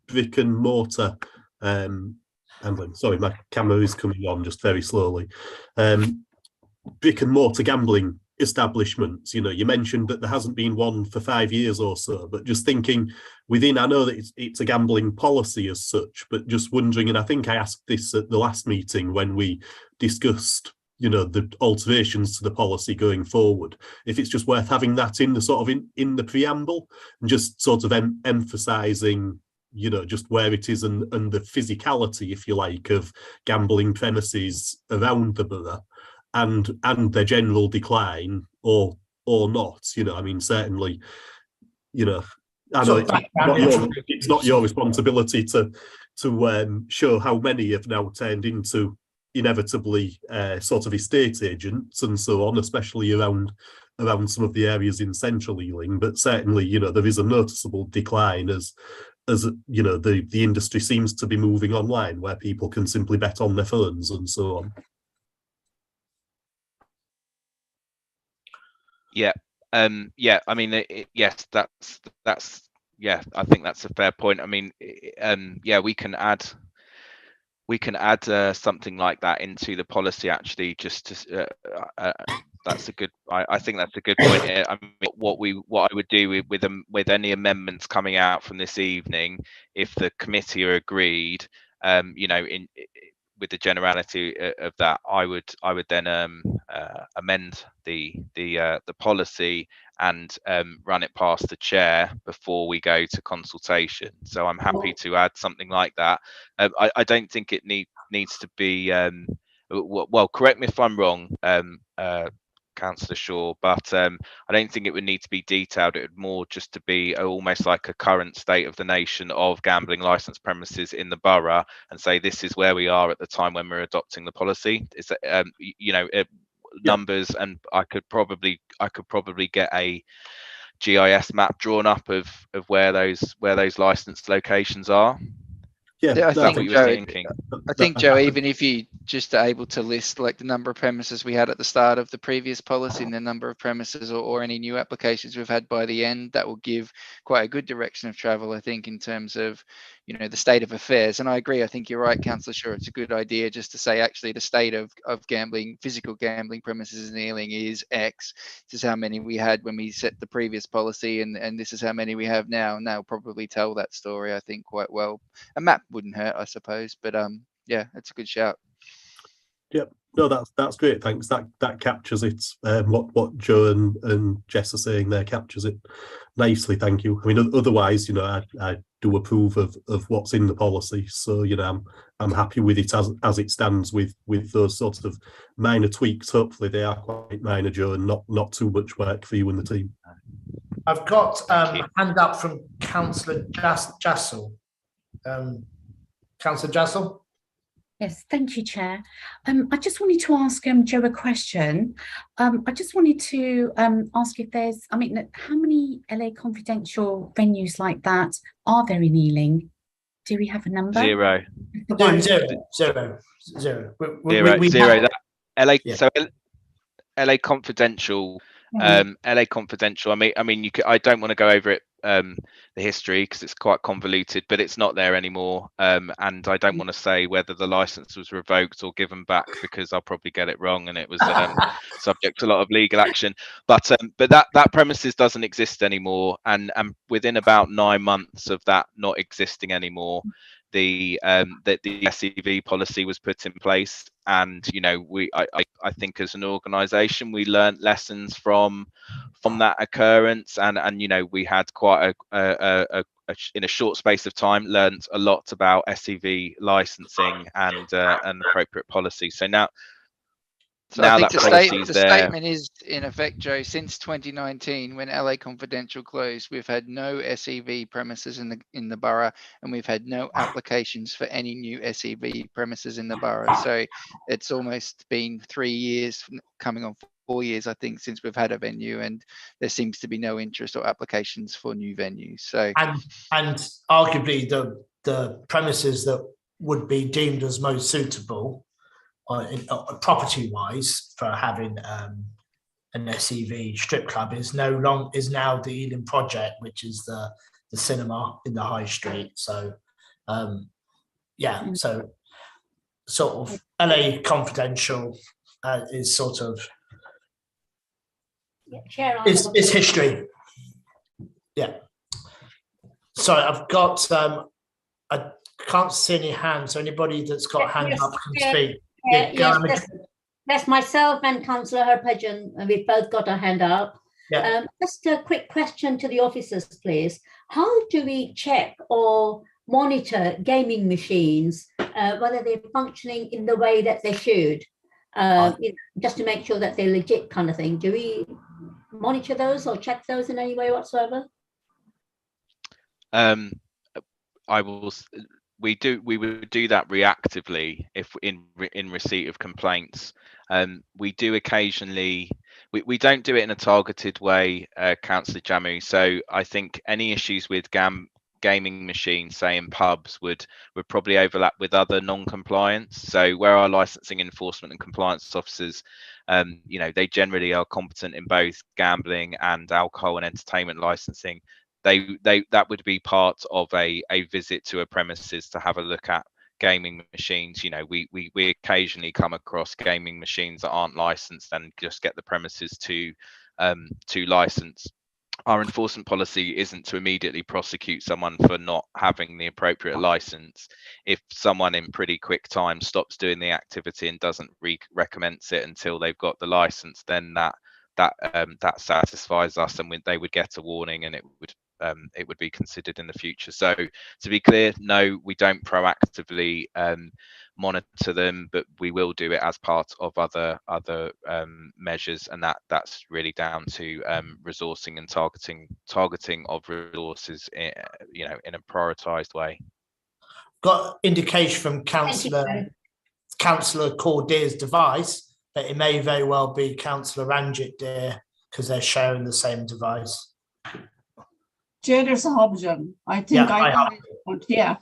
J: brick and mortar gambling. Sorry, my camera is coming on just very slowly. Brick and mortar gambling establishments, you mentioned that there hasn't been one for 5 years or so, but just thinking within, I know that it's a gambling policy as such, but just wondering, and I think I asked this at the last meeting when we discussed the alterations to the policy going forward, if it's just worth having that in the sort of in the preamble and just sort of emphasizing just where it is and the physicality, if you like, of gambling premises around the borough and their general decline or not. I mean, certainly, I know it's not your responsibility to show how many have now turned into inevitably sort of estate agents and so on, especially around some of the areas in central Ealing, but certainly there is a noticeable decline as the industry seems to be moving online, where people can simply bet on their phones and so on.
C: Yeah. I mean, yes, that's I think that's a fair point. I mean, we can add something like that into the policy, actually, just to that's a good, I think that's a good point here. I mean, what I would do with any amendments coming out from this evening, if the committee are agreed, with the generality of that, I would then amend the policy and run it past the chair before we go to consultation. So I'm happy to add something like that. I don't think it needs to be well, correct me if I'm wrong, Councillor Shaw, but I don't think it would need to be detailed. It would more just to be almost like a current state of the nation of gambling licensed premises in the borough, and say this is where we are at the time when we're adopting the policy. Is that numbers, and I could probably get a GIS map drawn up of where those licensed locations are.
E: Yeah, I think, Joe,
J: that,
E: even if you just are able to list like the number of premises we had at the start of the previous policy and the number of premises or any new applications we've had by the end, that will give quite a good direction of travel, I think, in terms of, the state of affairs. And I agree, I think you're right, Councillor Shaw, it's a good idea just to say, actually, the state of gambling, physical gambling premises in Ealing is X. This is how many we had when we set the previous policy, and this is how many we have now. And they'll probably tell that story, I think, quite well. A map wouldn't hurt, I suppose, but yeah, that's a good shout.
J: Yep. No, that's great. Thanks. That captures it. What Joe and Jess are saying there captures it nicely. Thank you. I mean, otherwise, I do approve of what's in the policy. So, I'm happy with it as it stands with those sorts of minor tweaks. Hopefully, they are quite minor, Joe, and not too much work for you and the team.
B: I've got a hand up from Councillor Jassel. Councillor Jassel.
K: Yes, thank you, Chair. I just wanted to ask Joe a question. I just wanted to ask if there's, how many LA Confidential venues like that are there in Ealing? Do we have a number?
C: Zero.
B: Zero.
C: Zero. That LA, yeah. So LA Confidential. LA Confidential. I mean, I don't want to go over it, the history, because it's quite convoluted, but it's not there anymore. And I don't want to say whether the license was revoked or given back, because I'll probably get it wrong, and it was subject to a lot of legal action. But that premises doesn't exist anymore, and within about 9 months of that not existing anymore, the SEV policy was put in place, and I think as an organisation we learnt lessons from that occurrence, and we had quite a in a short space of time learnt a lot about SEV licensing and appropriate policy. So now.
E: So I think the statement is, in effect, Joe, since 2019, when LA Confidential closed, we've had no SEV premises in the borough, and we've had no applications for any new SEV premises in the borough. So it's almost been 3 years, coming on 4 years, I think, since we've had a venue, and there seems to be no interest or applications for new venues. So
B: and arguably the premises that would be deemed as most suitable property wise for having an SEV strip club is now the Ealing Project, which is the cinema in the High Street. So so sort of LA Confidential is sort of it's history. Yeah. Sorry, I've got I can't see any hands. So anybody that's got hands up can speak.
L: That's myself and Councillor Harpajan, and we've both got our hand up.
B: Yeah.
L: Just a quick question to the officers, please. How do we check or monitor gaming machines, whether they're functioning in the way that they should, just to make sure that they're legit kind of thing? Do we monitor those or check those in any way whatsoever?
C: We would do that reactively if in receipt of complaints. We do occasionally. We don't do it in a targeted way, Councillor Jamu. So I think any issues with gaming machines, say in pubs, would probably overlap with other non-compliance. So where our licensing enforcement and compliance officers, they generally are competent in both gambling and alcohol and entertainment licensing. That would be part of a visit to a premises to have a look at gaming machines. We occasionally come across gaming machines that aren't licensed and just get the premises to license. Our enforcement policy isn't to immediately prosecute someone for not having the appropriate license. If someone in pretty quick time stops doing the activity and doesn't recommence it until they've got the license, then that satisfies us, and they would get a warning, and it would be considered in the future. So to be clear, no, we don't proactively monitor them, but we will do it as part of other measures, and that's really down to resourcing and targeting of resources in a prioritized way.
B: Got indication from Councillor Cordier's device that it may very well be Councillor Ranjit there, because they're sharing the same device.
M: Chair, it's Hobson. I think yeah.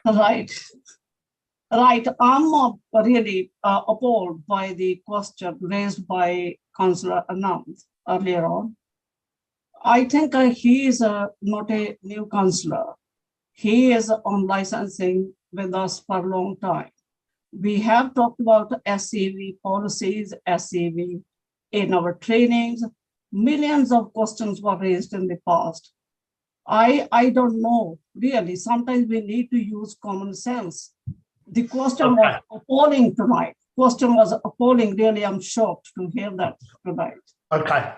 M: Right. I'm really appalled by the question raised by Councillor Anand earlier on. I think he is not a new councillor. He is on licensing with us for a long time. We have talked about SEV policies, SEV in our trainings. Millions of questions were raised in the past. I don't know, really. Sometimes we need to use common sense. The question was appalling tonight. Question was appalling. Really, I'm shocked to hear that tonight.
B: Okay,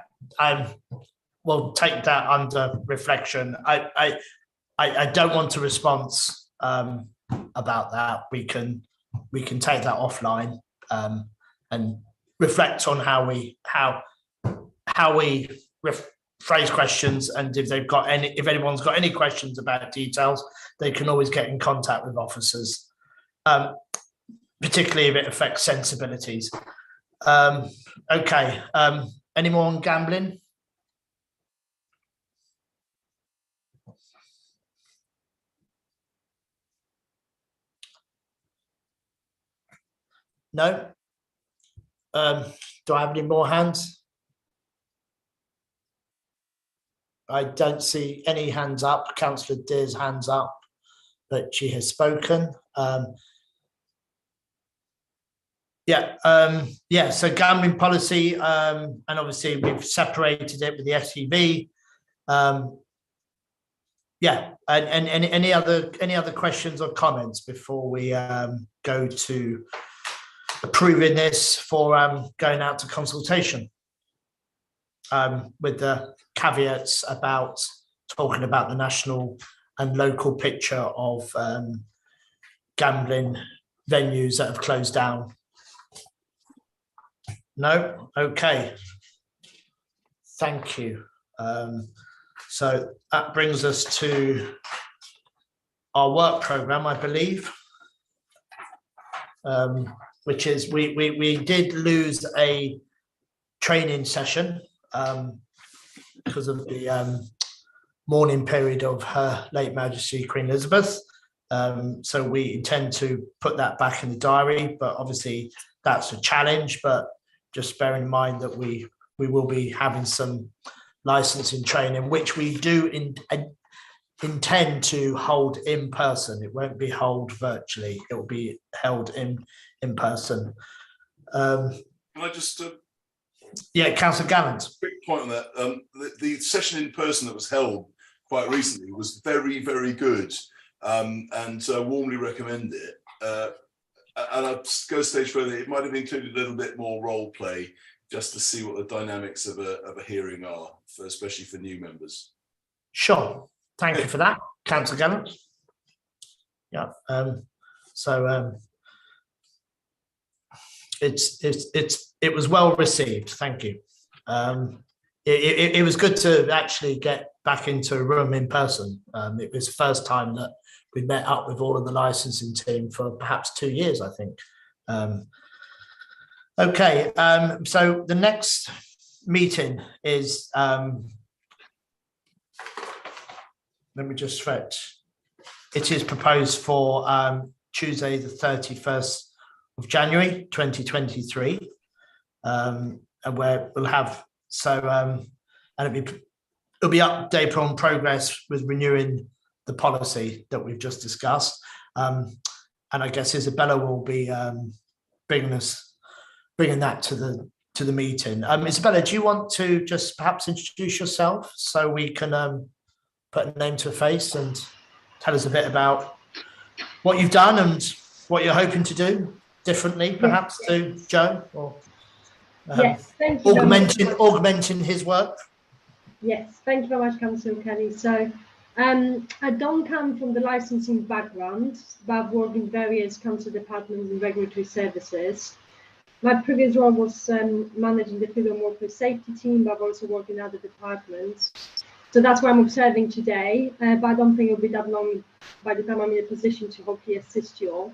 B: we'll take that under reflection. I don't want a response about that. We can take that offline and reflect on how we phrase questions, and if anyone's got any questions about details, they can always get in contact with officers, particularly if it affects sensibilities. Okay, any more on gambling? No? Do I have any more hands? I don't see any hands up. Councillor Deer's hands up, but she has spoken. So gambling policy, and obviously we've separated it with the SEV. And any other questions or comments before we go to approving this for going out to consultation, with the caveats about talking about the national and local picture of gambling venues that have closed down? No? Okay. Thank you. So that brings us to our work programme, I believe, which is we did lose a training session because of the mourning period of Her Late Majesty Queen Elizabeth. So we intend to put that back in the diary, but obviously that's a challenge. But just bear in mind that we will be having some licensing training, which we do intend to hold in person. It won't be held virtually. It will be held in person.
H: Can I just
B: yeah, Councillor Gallant.
H: quick point on that? The session in person that was held quite recently was very, very good, and warmly recommend it. And I'll go a stage further. It might have included a little bit more role play, just to see what the dynamics of a hearing are, especially for new members. Sure. Thank you for that, Councillor Gallant. Yeah. It was well received. Thank you. It was good to actually get back into a room in person. It was the first time that we met up with all of the licensing team for perhaps 2 years, I think. Okay, so the next meeting is, let me just stretch. It is proposed for Tuesday, the 31st of January, 2023. And where we'll have, and it'll be update on progress with renewing the policy that we've just discussed. And I guess Isabella will be bringing that to the meeting. Isabella, do you want to just perhaps introduce yourself so we can put a name to a face and tell us a bit about what you've done and what you're hoping to do differently, perhaps, to Joe? Or
N: yes, thank you.
H: Augmenting his work.
N: Yes, thank you very much, Councillor Kelly. So I don't come from the licensing background, but I've worked in various council departments and regulatory services. My previous role was managing the field and workplace safety team, but I've also worked in other departments. So that's why I'm observing today, but I don't think it'll be that long by the time I'm in a position to hopefully assist you all.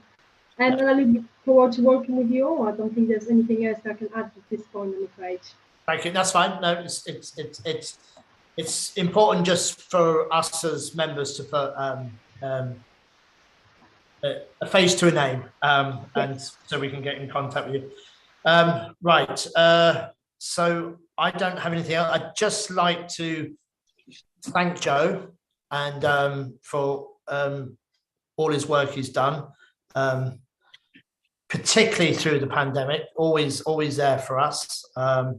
N: And I look forward to working with you all. I don't think there's anything else that I can add at this point, I'm afraid.
B: Thank you. That's fine. No, it's important just for us as members to put a face to a name, and so we can get in contact with you. Right. So I don't have anything else. I'd just like to thank Joe and for all his work he's done. Particularly through the pandemic, always there for us. I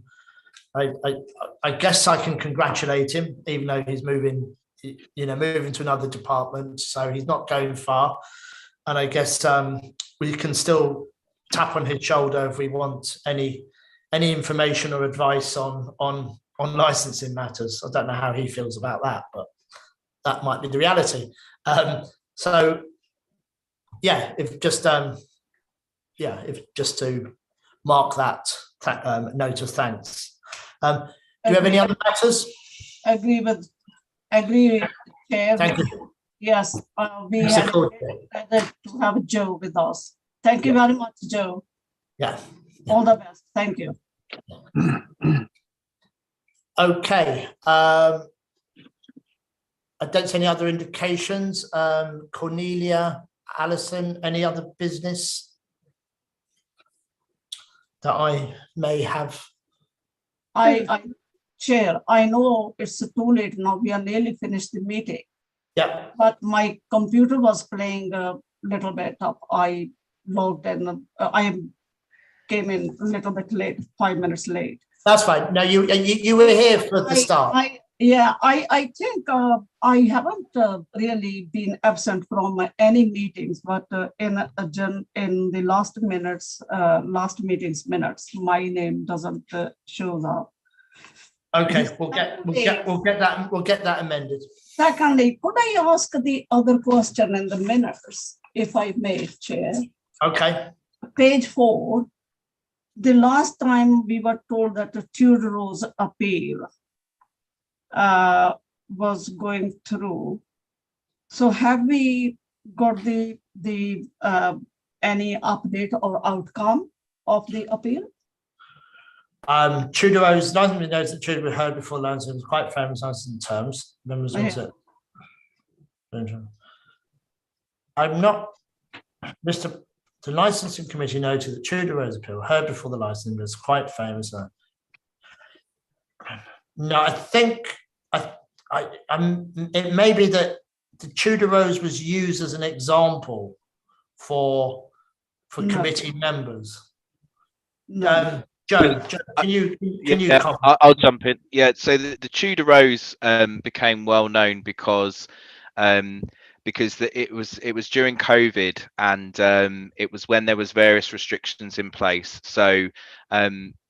B: guess I can congratulate him, even though he's moving to another department, so he's not going far. And I guess we can still tap on his shoulder if we want any information or advice on licensing matters. I don't know how he feels about that, but that might be the reality. So yeah, if just to mark that note of thanks. Do you have any other matters?
M: Agree with Chair.
B: Thank you.
M: Yes, we are glad to have Joe with us. Thank you very much, Joe.
B: Yeah.
M: All the best. Thank you.
B: Okay. I don't see any other indications. Cornelia, Alison, any other business that I may have?
M: Chair, I know it's too late now. We are nearly finished the meeting.
B: Yeah.
M: But my computer was playing a little bit up. I logged in. I came in a little bit late, 5 minutes late.
B: That's fine. No, you were here for the start.
M: I think I haven't really been absent from any meetings, but in the last meeting's minutes, my name doesn't show up.
B: Okay, we'll get that amended.
M: Secondly, could I ask the other question in the minutes, if I may, Chair?
B: Okay.
M: Page 4. The last time we were told that the Tudor's appeal was going through. So have we got the any update or outcome of the appeal?
B: Tudor's license knows that Tudor heard before license was quite fair in terms. Then results
H: I'm not, Mr. The licensing committee noted that Tudor Rose appeal heard before the licensing was quite famous. No, I think it may be that the Tudor Rose was used as an example for committee members.
M: No.
H: Joe, can you comment?
C: I'll jump in. Yeah, so the Tudor Rose became well known because it was during COVID, and it was when there was various restrictions in place. So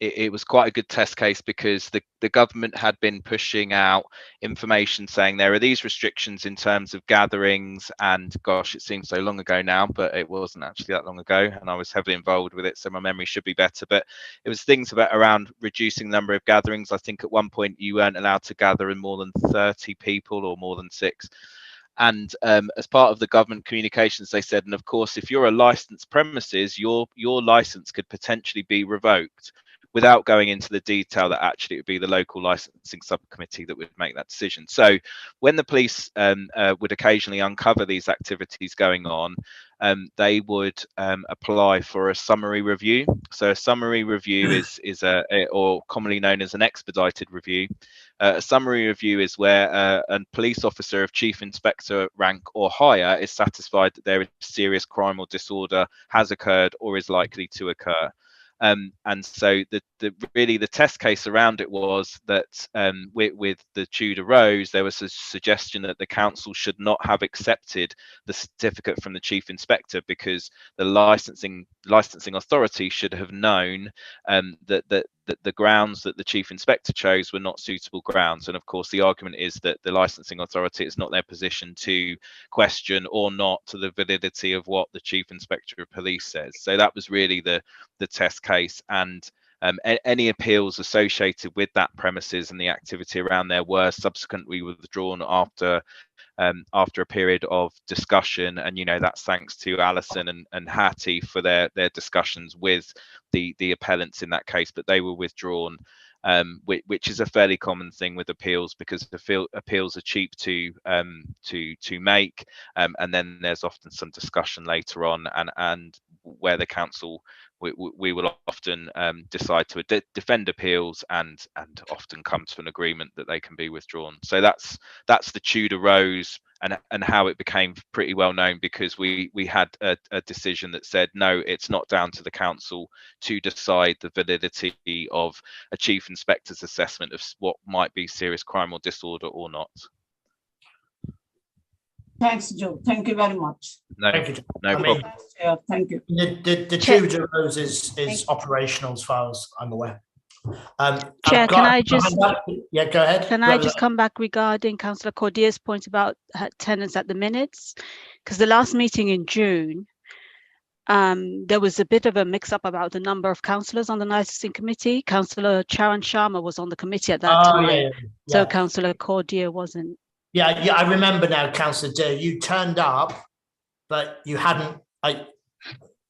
C: it was quite a good test case, because the government had been pushing out information saying there are these restrictions in terms of gatherings, and gosh, it seems so long ago now, but it wasn't actually that long ago, and I was heavily involved with it, so my memory should be better. But it was things around reducing the number of gatherings. I think at one point you weren't allowed to gather in more than 30 people or more than 6. And as part of the government communications, they said, and of course, if you're a licensed premises, your license could potentially be revoked, without going into the detail that actually it would be the local licensing subcommittee that would make that decision. So when the police would occasionally uncover these activities going on, they would apply for a summary review. So a summary review is or commonly known as an expedited review. A summary review is where a police officer of chief inspector rank or higher is satisfied that there is serious crime or disorder has occurred or is likely to occur. And so the test case around it was that with the Tudor Rose, there was a suggestion that the council should not have accepted the certificate from the chief inspector, because the licensing authority should have known that the grounds that the chief inspector chose were not suitable grounds. And of course, the argument is that the licensing authority, it's not their position to question or not to the validity of what the chief inspector of police says. So that was really the test case. And any appeals associated with that premises and the activity around there were subsequently withdrawn after a period of discussion. And that's thanks to Alison and Hattie for their discussions with the appellants in that case, but they were withdrawn, which is a fairly common thing with appeals, because appeals are cheap to make, and then there's often some discussion later on, and where the council we will often decide to defend appeals and often come to an agreement that they can be withdrawn. So that's the Tudor Rose and how it became pretty well known, because we had a decision that said, no, it's not down to the council to decide the validity of a chief inspector's assessment of what might be serious crime or disorder or not.
M: Thanks, Joe. Thank you very much.
C: No problem.
M: Thank you.
H: The Tudor Rose is operational as far as I'm aware.
A: Chair, can I just
H: go ahead.
A: Can I just come back regarding Councillor Cordier's point about attendance at the minutes? Because the last meeting in June, there was a bit of a mix-up about the number of councillors on the licensing committee. Councillor Charan Sharma was on the committee at that time, so Councillor Cordier wasn't.
H: Yeah, I remember now, Councillor Dear, you turned up, but you hadn't.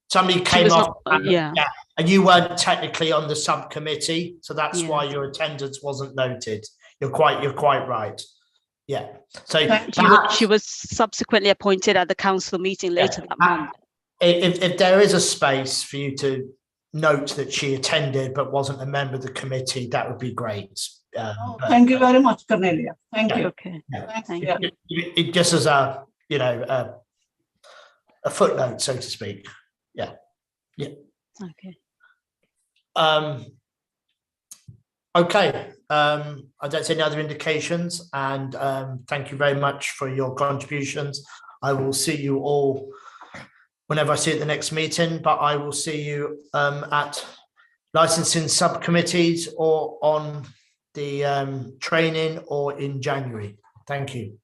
H: Somebody came off, and you weren't technically on the subcommittee, so that's why your attendance wasn't noted. You're quite right. Yeah. So
A: she was subsequently appointed at the council meeting later that month.
H: If there is a space for you to note that she attended but wasn't a member of the committee, that would be great.
M: Thank you very much, Cornelia. Thank you.
A: Okay.
M: Thank
A: you.
H: It just as a footnote, so to speak. Yeah.
A: Okay.
H: Okay. I don't see any other indications, and thank you very much for your contributions. I will see you all whenever I see you at the next meeting, but I will see you at licensing subcommittees or on the training or in January. Thank you.